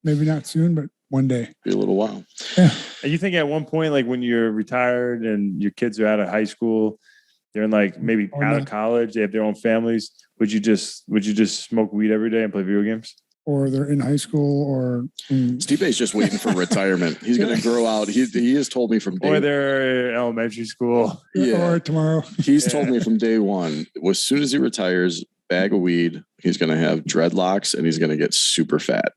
Maybe not soon, but one day. Be a little while. Yeah. And you think at one point, like when you're retired and your kids are out of high school, they're in like maybe out of college, they have their own families. Would you just smoke weed every day and play video games? Or they're in high school, or Stipe's just waiting for retirement. He's going to grow out. He has told me from day or they're in elementary school. Or tomorrow. He's told me from day one, as soon as he retires, bag of weed, he's going to have dreadlocks and he's going to get super fat.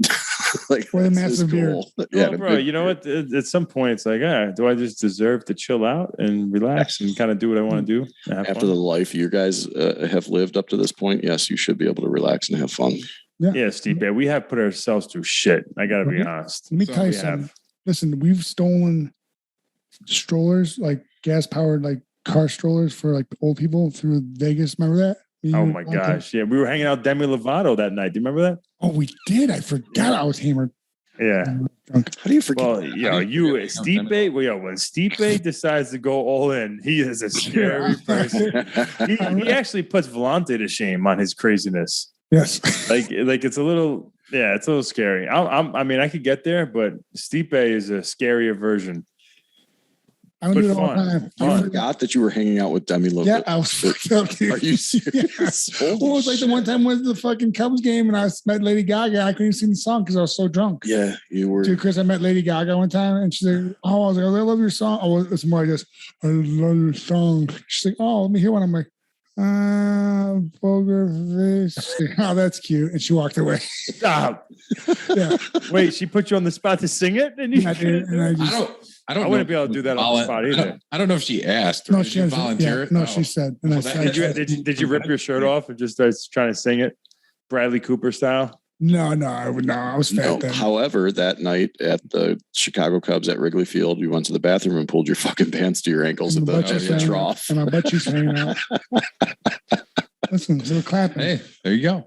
Like, with a massive beard. Yeah, bro, you know what? At some point, it's like, do I just deserve to chill out and relax and kind of do what I want to do? After the life you guys have lived up to this point, yes, you should be able to relax and have fun. Yeah, Steve, we have put ourselves through shit. I got to be honest. Let me tell you something. Listen, we've stolen strollers, like gas-powered, like car strollers for like old people through Vegas. Remember that? Oh my gosh. Yeah. We were hanging out Demi Lovato that night. Do you remember that? Oh, we did. I forgot I was hammered. Yeah. How do you forget? Well, Stipe, when Stipe decides to go all in, he is a scary person. He actually puts Volante to shame on his craziness. Yes. Like it's a little scary. I mean, I could get there, but Stipe is a scarier version. I do it all the time. I forgot that you were hanging out with Demi Lovato. Yeah, I was fucked up, dude. Are you serious? Yeah. Well, it was like the one time I went to the fucking Cubs game and I met Lady Gaga. I couldn't even sing the song because I was so drunk. Yeah, you were. Dude, Chris, I met Lady Gaga one time and she's like, I was like, I love your song. Oh, it's more just, I love your song. She's like, oh, let me hear one. I'm like, poker face. Like, oh, that's cute. And she walked away. Stop. Yeah. Wait, she put you on the spot to sing it? And I don't. I wouldn't be able to do that on the spot either. I don't know if she asked. Or No, did she volunteer. No, she said. And did you rip your shirt off and just start trying to sing it, Bradley Cooper style? No, I was fat then. However, that night at the Chicago Cubs at Wrigley Field, you went to the bathroom and pulled your fucking pants to your ankles at the trough. And my butt cheeks hanging out. Listen, so we're clapping. Hey, there you go.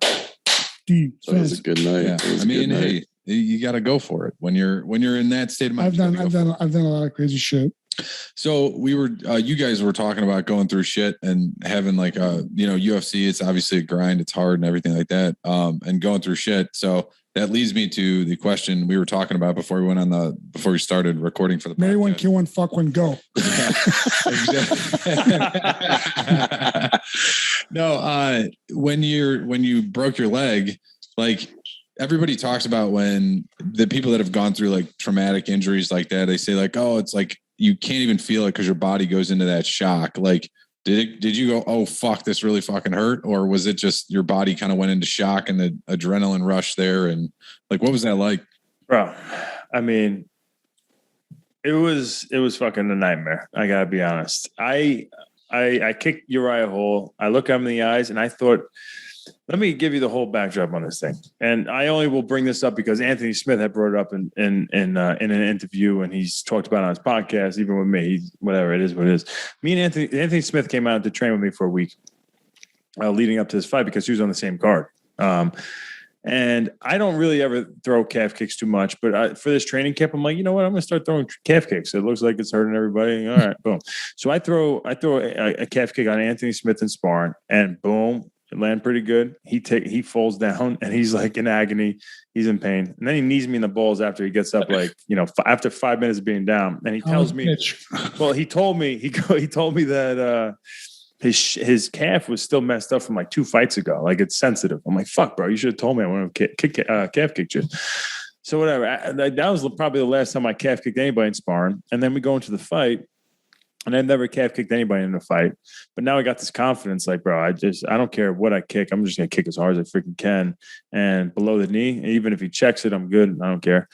Deep. So it was a good night. Yeah. I mean, hey, You got to go for it when you're in that state of mind. I've done a lot of crazy shit. So we were, you guys were talking about going through shit and having like UFC. It's obviously a grind. It's hard and everything like that. And going through shit. So that leads me to the question we were talking about before we started recording for the podcast. Marry one, kill one, fuck one, go. No, when you broke your leg, like everybody talks about when the people that have gone through like traumatic injuries like that, they say like, oh, it's like you can't even feel it because your body goes into that shock. Like, did you go, oh fuck, this really fucking hurt? Or was it just your body kind of went into shock and the adrenaline rush there? And like, what was that like? Bro, I mean, it was fucking a nightmare. I gotta be honest. I kicked Uriah Hall. I look him in the eyes and I thought, let me give you the whole backdrop on this thing. And I only will bring this up because Anthony Smith had brought it up in an interview, and he's talked about it on his podcast, even with me. Whatever, it is what it is. Me and Anthony Smith came out to train with me for a week leading up to this fight because he was on the same card. And I don't really ever throw calf kicks too much, but for this training camp, I'm like, you know what? I'm going to start throwing calf kicks. It looks like it's hurting everybody. All right, boom. So I throw a calf kick on Anthony Smith in sparring, and boom. It landed pretty good. He falls down and he's like in agony. He's in pain. And then he knees me in the balls after he gets up, like, after 5 minutes of being down. And he tells me, well, he told me that his calf was still messed up from like 2 fights ago. Like, it's sensitive. I'm like, fuck, bro, you should have told me I want to calf kick you. So whatever. That was probably the last time I calf kicked anybody in sparring. And then we go into the fight. And I've never calf kicked anybody in a fight. But now I got this confidence, like, bro, I don't care what I kick. I'm just going to kick as hard as I freaking can. And below the knee, even if he checks it, I'm good. I don't care.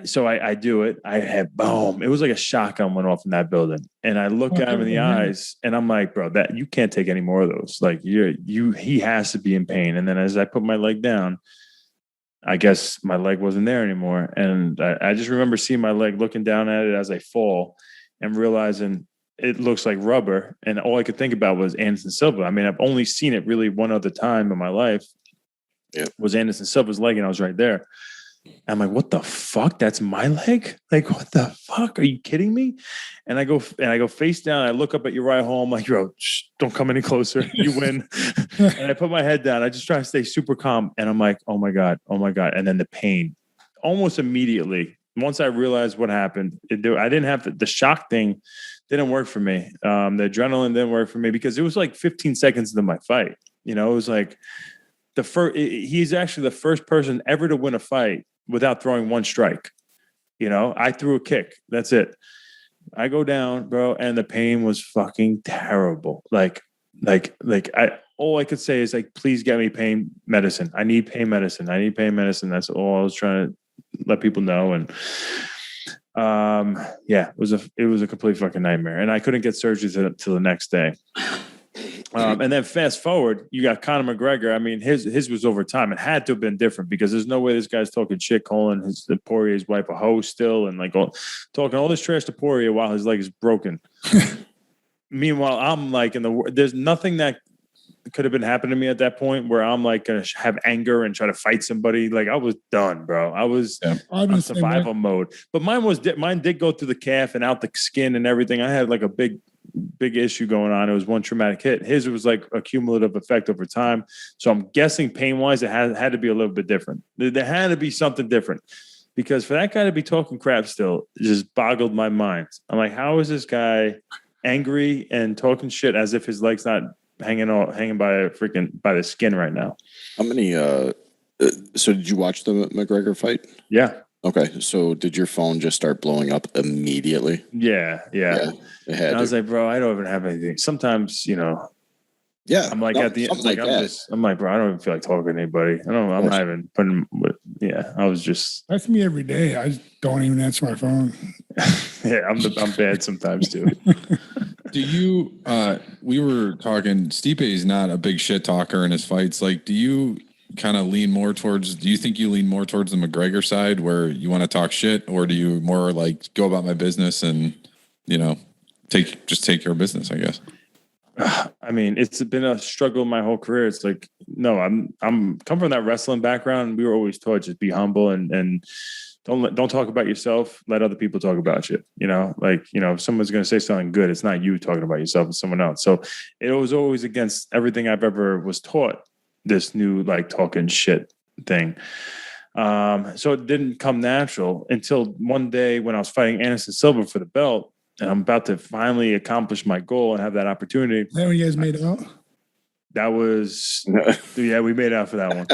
So I do it. I had boom. It was like a shotgun went off in that building. And I look at him in the eyes and I'm like, bro, that you can't take any more of those. Like he has to be in pain. And then as I put my leg down, I guess my leg wasn't there anymore. And I just remember seeing my leg, looking down at it as I fall and realizing it looks like rubber. And all I could think about was Anderson Silva. I mean, I've only seen it really one other time in my life. It was Anderson Silva's leg, and I was right there. I'm like, what the fuck? That's my leg? Like, what the fuck? Are you kidding me? And I go face down. I look up at Uriah Hall. I'm like, bro, don't come any closer. You win. And I put my head down. I just try to stay super calm. And I'm like, oh my God. And then the pain almost immediately. Once I realized what happened, I didn't have the shock thing didn't work for me. The adrenaline didn't work for me because it was like 15 seconds into my fight. It was like he's actually the first person ever to win a fight without throwing one strike. I threw a kick. That's it. I go down, bro, and the pain was fucking terrible. All I could say is like, please get me pain medicine. I need pain medicine. That's all I was trying to let people know. And it was a complete fucking nightmare. And I couldn't get surgery till the next day. And then fast forward, you got Conor McGregor. I mean, his was over time. It had to have been different because there's no way this guy's talking shit, calling Poirier's wife a hoe still, and like talking all this trash to Poirier while his leg is broken. Meanwhile, I'm like there's nothing that could have been happening to me at that point where I'm like gonna have anger and try to fight somebody. Like, I was done, bro. I was on survival mode. But mine did go through the calf and out the skin and everything. I had like a big issue going on. It was one traumatic hit. His was like a cumulative effect over time. So I'm guessing pain-wise, it had to be a little bit different. There had to be something different because for that guy to be talking crap still just boggled my mind. I'm like, how is this guy angry and talking shit as if his leg's not hanging by the skin right now? How many? So did you watch the McGregor fight? Yeah. Okay, so did your phone just start blowing up immediately? Yeah. It had. And I was like, bro, I don't even have anything. Sometimes, Yeah, I'm like at the end, like I'm like, bro, I don't even feel like talking to anybody. I'm not even putting. I was just. That's me every day. I just don't even answer my phone. Yeah, I'm bad sometimes too. Do you? We were talking. Stipe is not a big shit talker in his fights. Like, do you kind of lean more towards? Do you think you lean more towards the McGregor side, where you want to talk shit, or do you more like go about my business and take care of business? I guess. I mean, it's been a struggle my whole career. It's like, no, I'm come from that wrestling background. We were always taught just be humble and don't talk about yourself. Let other people talk about you. You know, like, you know, if someone's going to say something good, it's not you talking about yourself, it's someone else. So it was always against everything I've ever was taught, this new like talking shit thing. So it didn't come natural until one day when I was fighting Anderson Silva for the belt, and I'm about to finally accomplish my goal and have that opportunity. That when you guys made out? That was, yeah, we made out for that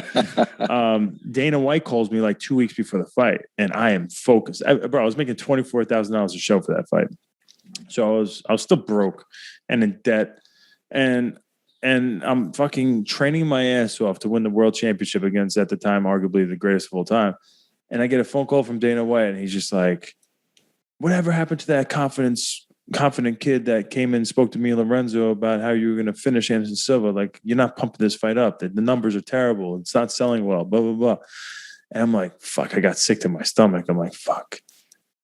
one. Dana White calls me like 2 weeks before the fight, and I am focused. I was making $24,000 a show for that fight. So I was still broke and in debt, and I'm fucking training my ass off to win the world championship against, at the time, arguably the greatest of all time. And I get a phone call from Dana White, and he's just like, whatever happened to that confident kid that came in and spoke to me and Lorenzo about how you were going to finish Anderson Silva? Like, you're not pumping this fight up. The numbers are terrible. It's not selling well, blah, blah, blah. And I'm like, fuck, I got sick to my stomach. I'm like, fuck.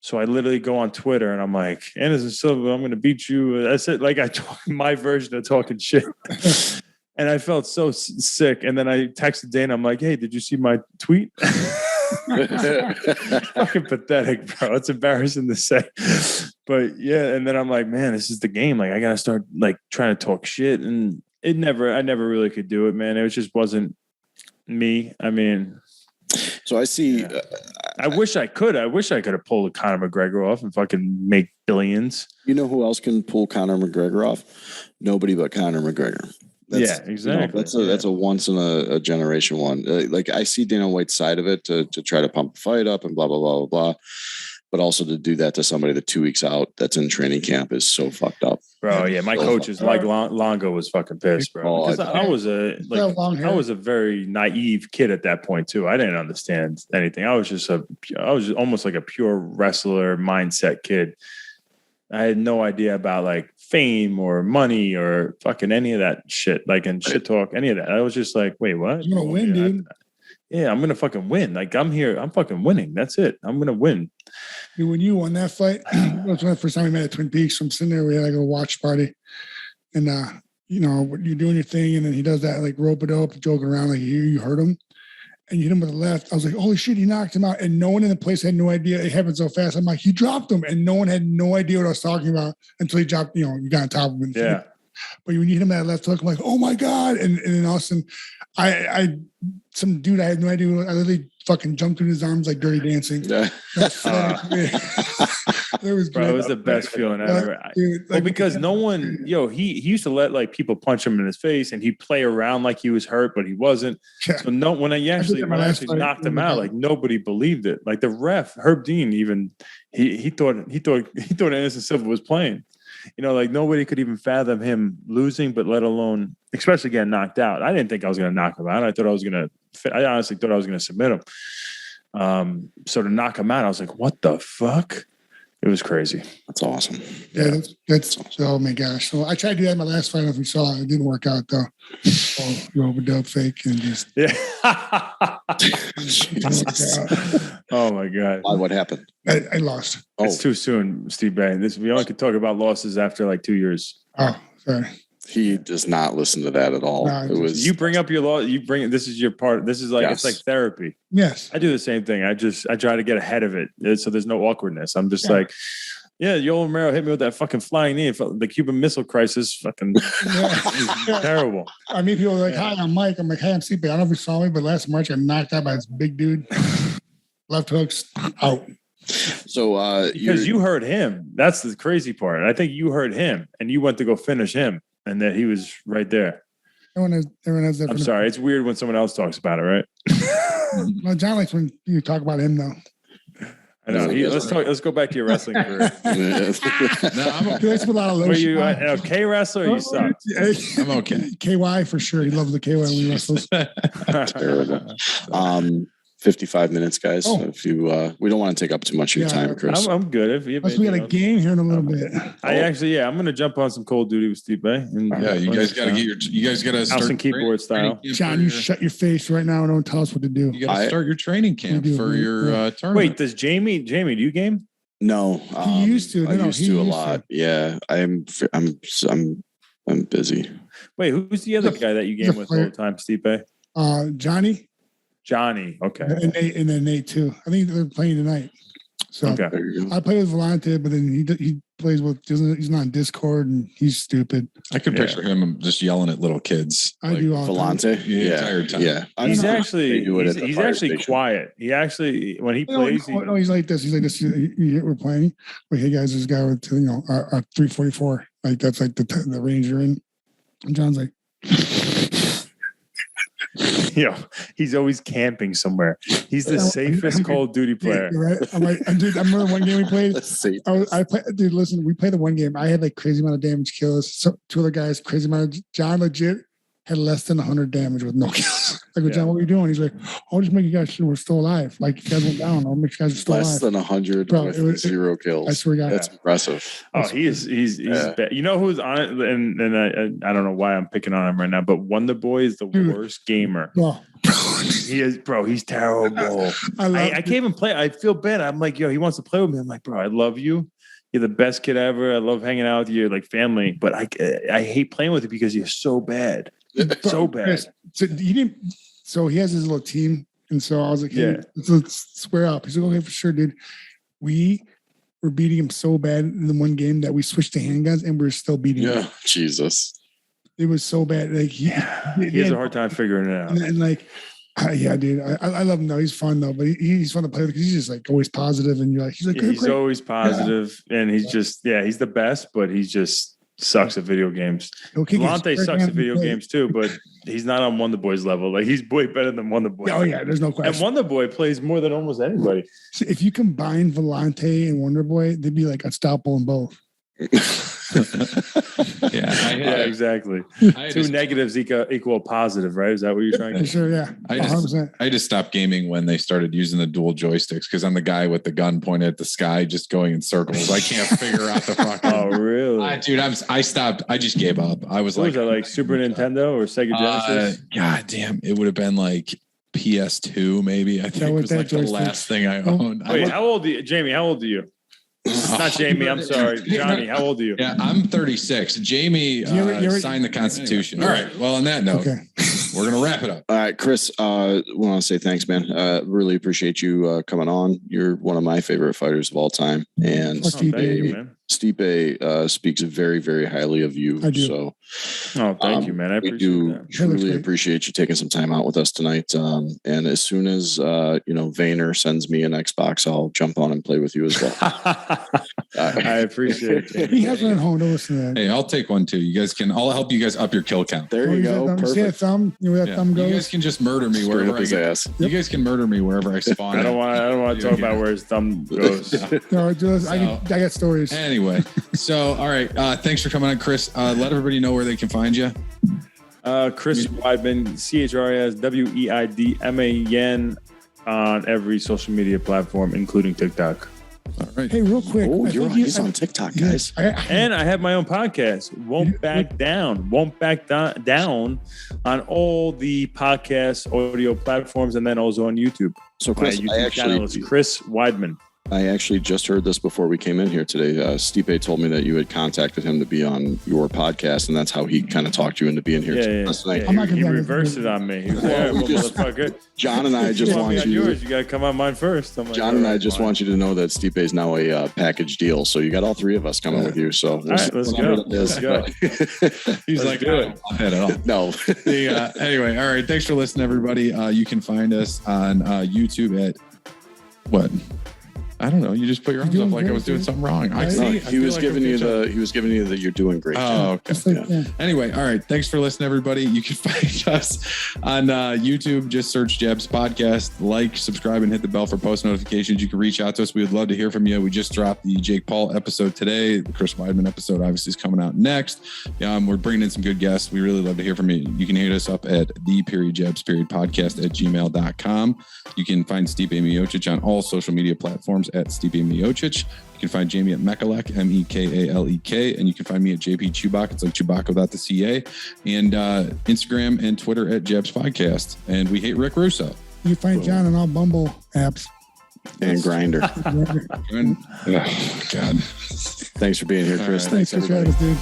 So I literally go on Twitter and I'm like, Anderson Silva, I'm going to beat you. I said, like, I talk my version of talking shit. And I felt so sick. And then I texted Dana. I'm like, hey, did you see my tweet? Fucking pathetic, bro. It's embarrassing to say. But yeah, and then I'm like, man, this is the game. Like, I got to start like trying to talk shit. And I never really could do it, man. It just wasn't me. I mean, so I see. Yeah. I wish I could. I wish I could have pulled Conor McGregor off and fucking make billions. You know who else can pull Conor McGregor off? Nobody but Conor McGregor. Yeah, exactly. You know, that's a once in a generation one. Like, I see Dana White's side of it to try to pump the fight up and blah blah blah blah blah, but also to do that to somebody that 2 weeks out that's in training camp is so fucked up, bro. Yeah, my coaches like Longo was fucking pissed, bro. Because I was a very naive kid at that point too. I didn't understand anything. I was almost like a pure wrestler mindset kid. I had no idea about like fame or money or fucking any of that shit, like, and shit talk, any of that. I was just like, wait, what? You're gonna win, dude. Yeah, I'm gonna fucking win. Like, I'm here, I'm fucking winning. That's it. I'm gonna win. Dude, when you won that fight, that was the first time we met at Twin Peaks. I'm sitting there, we had like a watch party, and you know, you're doing your thing, and then he does that like rope it up, joking around, like you hurt him. And you hit him with the left. I was like, holy shit, he knocked him out. And no one in the place had no idea it happened so fast. I'm like, he dropped him. And no one had no idea what I was talking about until he dropped, you know, you got on top of him. Yeah. But when you hit him that left hook, I'm like, oh my God. And then all of a sudden, some dude, I had no idea. I literally fucking jumped in his arms like Dirty Dancing. Yeah. It was great. Bro, it was the best feeling ever. Dude, well, because no one, he used to let like people punch him in his face, and he'd play around like he was hurt, but he wasn't. Yeah. So when I actually knocked him out, like nobody believed it. Like the ref, Herb Dean, even he thought Anderson Silva was playing. You know, like nobody could even fathom him losing, but let alone, especially getting knocked out. I didn't think I was going to knock him out. I honestly thought I was going to submit him. So to knock him out, I was like, what the fuck? It was crazy. That's awesome. Yeah, that's oh my gosh. So I tried to do that in my last fight. If we saw it, it didn't work out though. So you overdub fake and just Oh my God. What happened? I lost. It's too soon, Steve Bay. We only could talk about losses after like 2 years. Oh, sorry. He does not listen to that at all. No, it was you bring up your law. This is your part. This is like It's like therapy. Yes, I do the same thing. I try to get ahead of it, so there's no awkwardness. I'm just like, yeah, Yoel Romero hit me with that fucking flying knee. The Cuban Missile Crisis, fucking terrible. I mean, people are like, "Hi, I'm Mike." I'm like, "Hey, I'm Stipe." I don't know if you saw me, but last March I got knocked out by this big dude. Left hooks out. So because you heard him. That's the crazy part. I think you heard him, and you went to go finish him. And that he was right there. Everyone has that. I'm sorry. It's weird when someone else talks about it, right? Well, John likes when you talk about him, though. I know. Let's go back to your wrestling career. I'm okay. Let's put a lot of lotion. Were you an okay wrestler? Or you sucked. I'm okay. KY for sure. He loves the KY when he wrestles. Terrible. 55 minutes, guys. Oh. If you, we don't want to take up too much of your time, Chris. I'm good. If you, we got a game here in a little bit. I'm going to jump on some Call of Duty with Steve Bay. You guys got to start house and keyboard style. John, you shut your face right now and don't tell us what to do. You got to start your training camp for your tournament. Wait, does Jamie, do you game? No, he used to. I used to a lot. Yeah, I'm I'm busy. Wait, who's the other guy that you game with all the time, Stipe? Johnny. Johnny. Okay. And then Nate too. I think they're playing tonight. So okay. I play with Volante, but then he plays with. He's not on Discord, and he's stupid. I could picture him just yelling at little kids. I do all Volante. The entire time. Yeah. He's actually quiet. He actually when he plays. He's like this. He's like this. We're playing. Well, hey guys, this guy with a 344. Like that's like the range you're in. And John's like. He's always camping somewhere. He's the safest Call of Duty player. Yeah, right? I'm like, dude, I remember one game we played. Dude, listen, we played the one game. I had like crazy amount of damage kills. So two other guys, crazy amount of. John legit had less than 100 damage with no kills. I go, John, what are you doing? He's like, I'll just make you guys sure we're still alive. Like you guys went down. I'll make you guys still less alive. than 100 with 0 kills. I swear to God. That's impressive. Oh, he's bad. You know who's on it? And I don't know why I'm picking on him right now, but Wonder Boy is the worst gamer. Oh. He is, bro. He's terrible. I can't even play. I feel bad. I'm like, he wants to play with me. I'm like, bro, I love you. You're the best kid ever. I love hanging out with you, like family. But I hate playing with you because you're so bad. So bad. So he has his little team, and so I was like, hey, let's square up. He's like, okay, for sure, dude. We were beating him so bad in the one game that we switched to handguns, and we're still beating him. Yeah, Jesus. It was so bad. Like he has a hard time figuring it out. And like, yeah, dude, I love him though. He's fun though, but he's fun to play with because he's just like always positive, and you're like, he's always positive, and he's just he's the best, but he's just sucks at video games. Volante sucks at video games too, but he's not on Wonder Boy's level. Like he's way better than Wonder Boy. Oh yeah, there's no question. And Wonder Boy plays more than almost anybody. So if you combine Volante and Wonder Boy, they'd be like unstoppable in both. Exactly. Two negatives equal positive, right? Is that what you're trying to do? Sure, yeah. I just stopped gaming when they started using the dual joysticks because I'm the guy with the gun pointed at the sky, just going in circles. I can't figure out the fucking. Oh, really? Dude, I stopped. I just gave up. I was what was that, like Super Nintendo or Sega Genesis? God damn, it would have been like PS2, maybe. I think it was like the last thing I owned. Wait, how old are you, Jamie? How old are you? Not Jamie, I'm sorry. Johnny, how old are you? Yeah, I'm 36. Jamie signed the Constitution. All right. Well, on that note, we're going to wrap it up. All right, Chris, I want to say thanks, man. Really appreciate you coming on. You're one of my favorite fighters of all time. And Stipe speaks very, very highly of you. I do. So, thank you, man. I appreciate that. Truly appreciate you taking some time out with us tonight. And as soon as Vayner sends me an Xbox, I'll jump on and play with you as well. I appreciate it. He has one at home. Don't listen to that. Hey, I'll take one too. You guys can. I'll help you guys up your kill count. There you go. Perfect. See that thumb? You know where that thumb goes? You guys can just murder me wherever I ass. You guys can murder me wherever I spawn. I don't want to talk about where his thumb goes. No, I got stories. Anyway, so all right. Thanks for coming on, Chris. Let everybody know where they can find you. Chris Weidman, ChrisWeidman on every social media platform, including TikTok. All right. Hey, real quick. He's on TikTok, guys. And I have my own podcast, Won't Back Down on all the podcast audio platforms and then also on YouTube. So Chris, my YouTube channel is Chris Weidman. I actually just heard this before we came in here today. Stipe told me that you had contacted him to be on your podcast, and that's how he kind of talked you into being here. He reversed it on me. He was motherfucker. John and I just want you. You got to come on mine first. Like, John and I just want you to know that Stipe is now a package deal. So you got all three of us coming with you. So let's go. He's like, I don't want that at all. No. Anyway, all right. Thanks for listening, everybody. You can find us on YouTube at what? I don't know. You just put your arms up like I was doing something wrong. He was giving you the you're doing great. Oh, okay. Anyway, all right. Thanks for listening, everybody. You can find us on YouTube. Just search Jeb's Podcast. Like, subscribe, and hit the bell for post notifications. You can reach out to us. We would love to hear from you. We just dropped the Jake Paul episode today. The Chris Weidman episode obviously is coming out next. We're bringing in some good guests. We really love to hear from you. You can hit us up at the.jebs.podcast@gmail.com. You can find Stipe Miocic on all social media platforms at Stipe Miocic. You can find Jamie at Mekalek, Mekalek, and you can find me at JP Chewbacca. It's like Chewbacca without the CA. And Instagram and Twitter at Jeb's Podcast. And we hate Rick Russo. You find John on all Bumble apps. And Grindr. Oh, God. Thanks for being here, Chris. Thanks for having us, dude.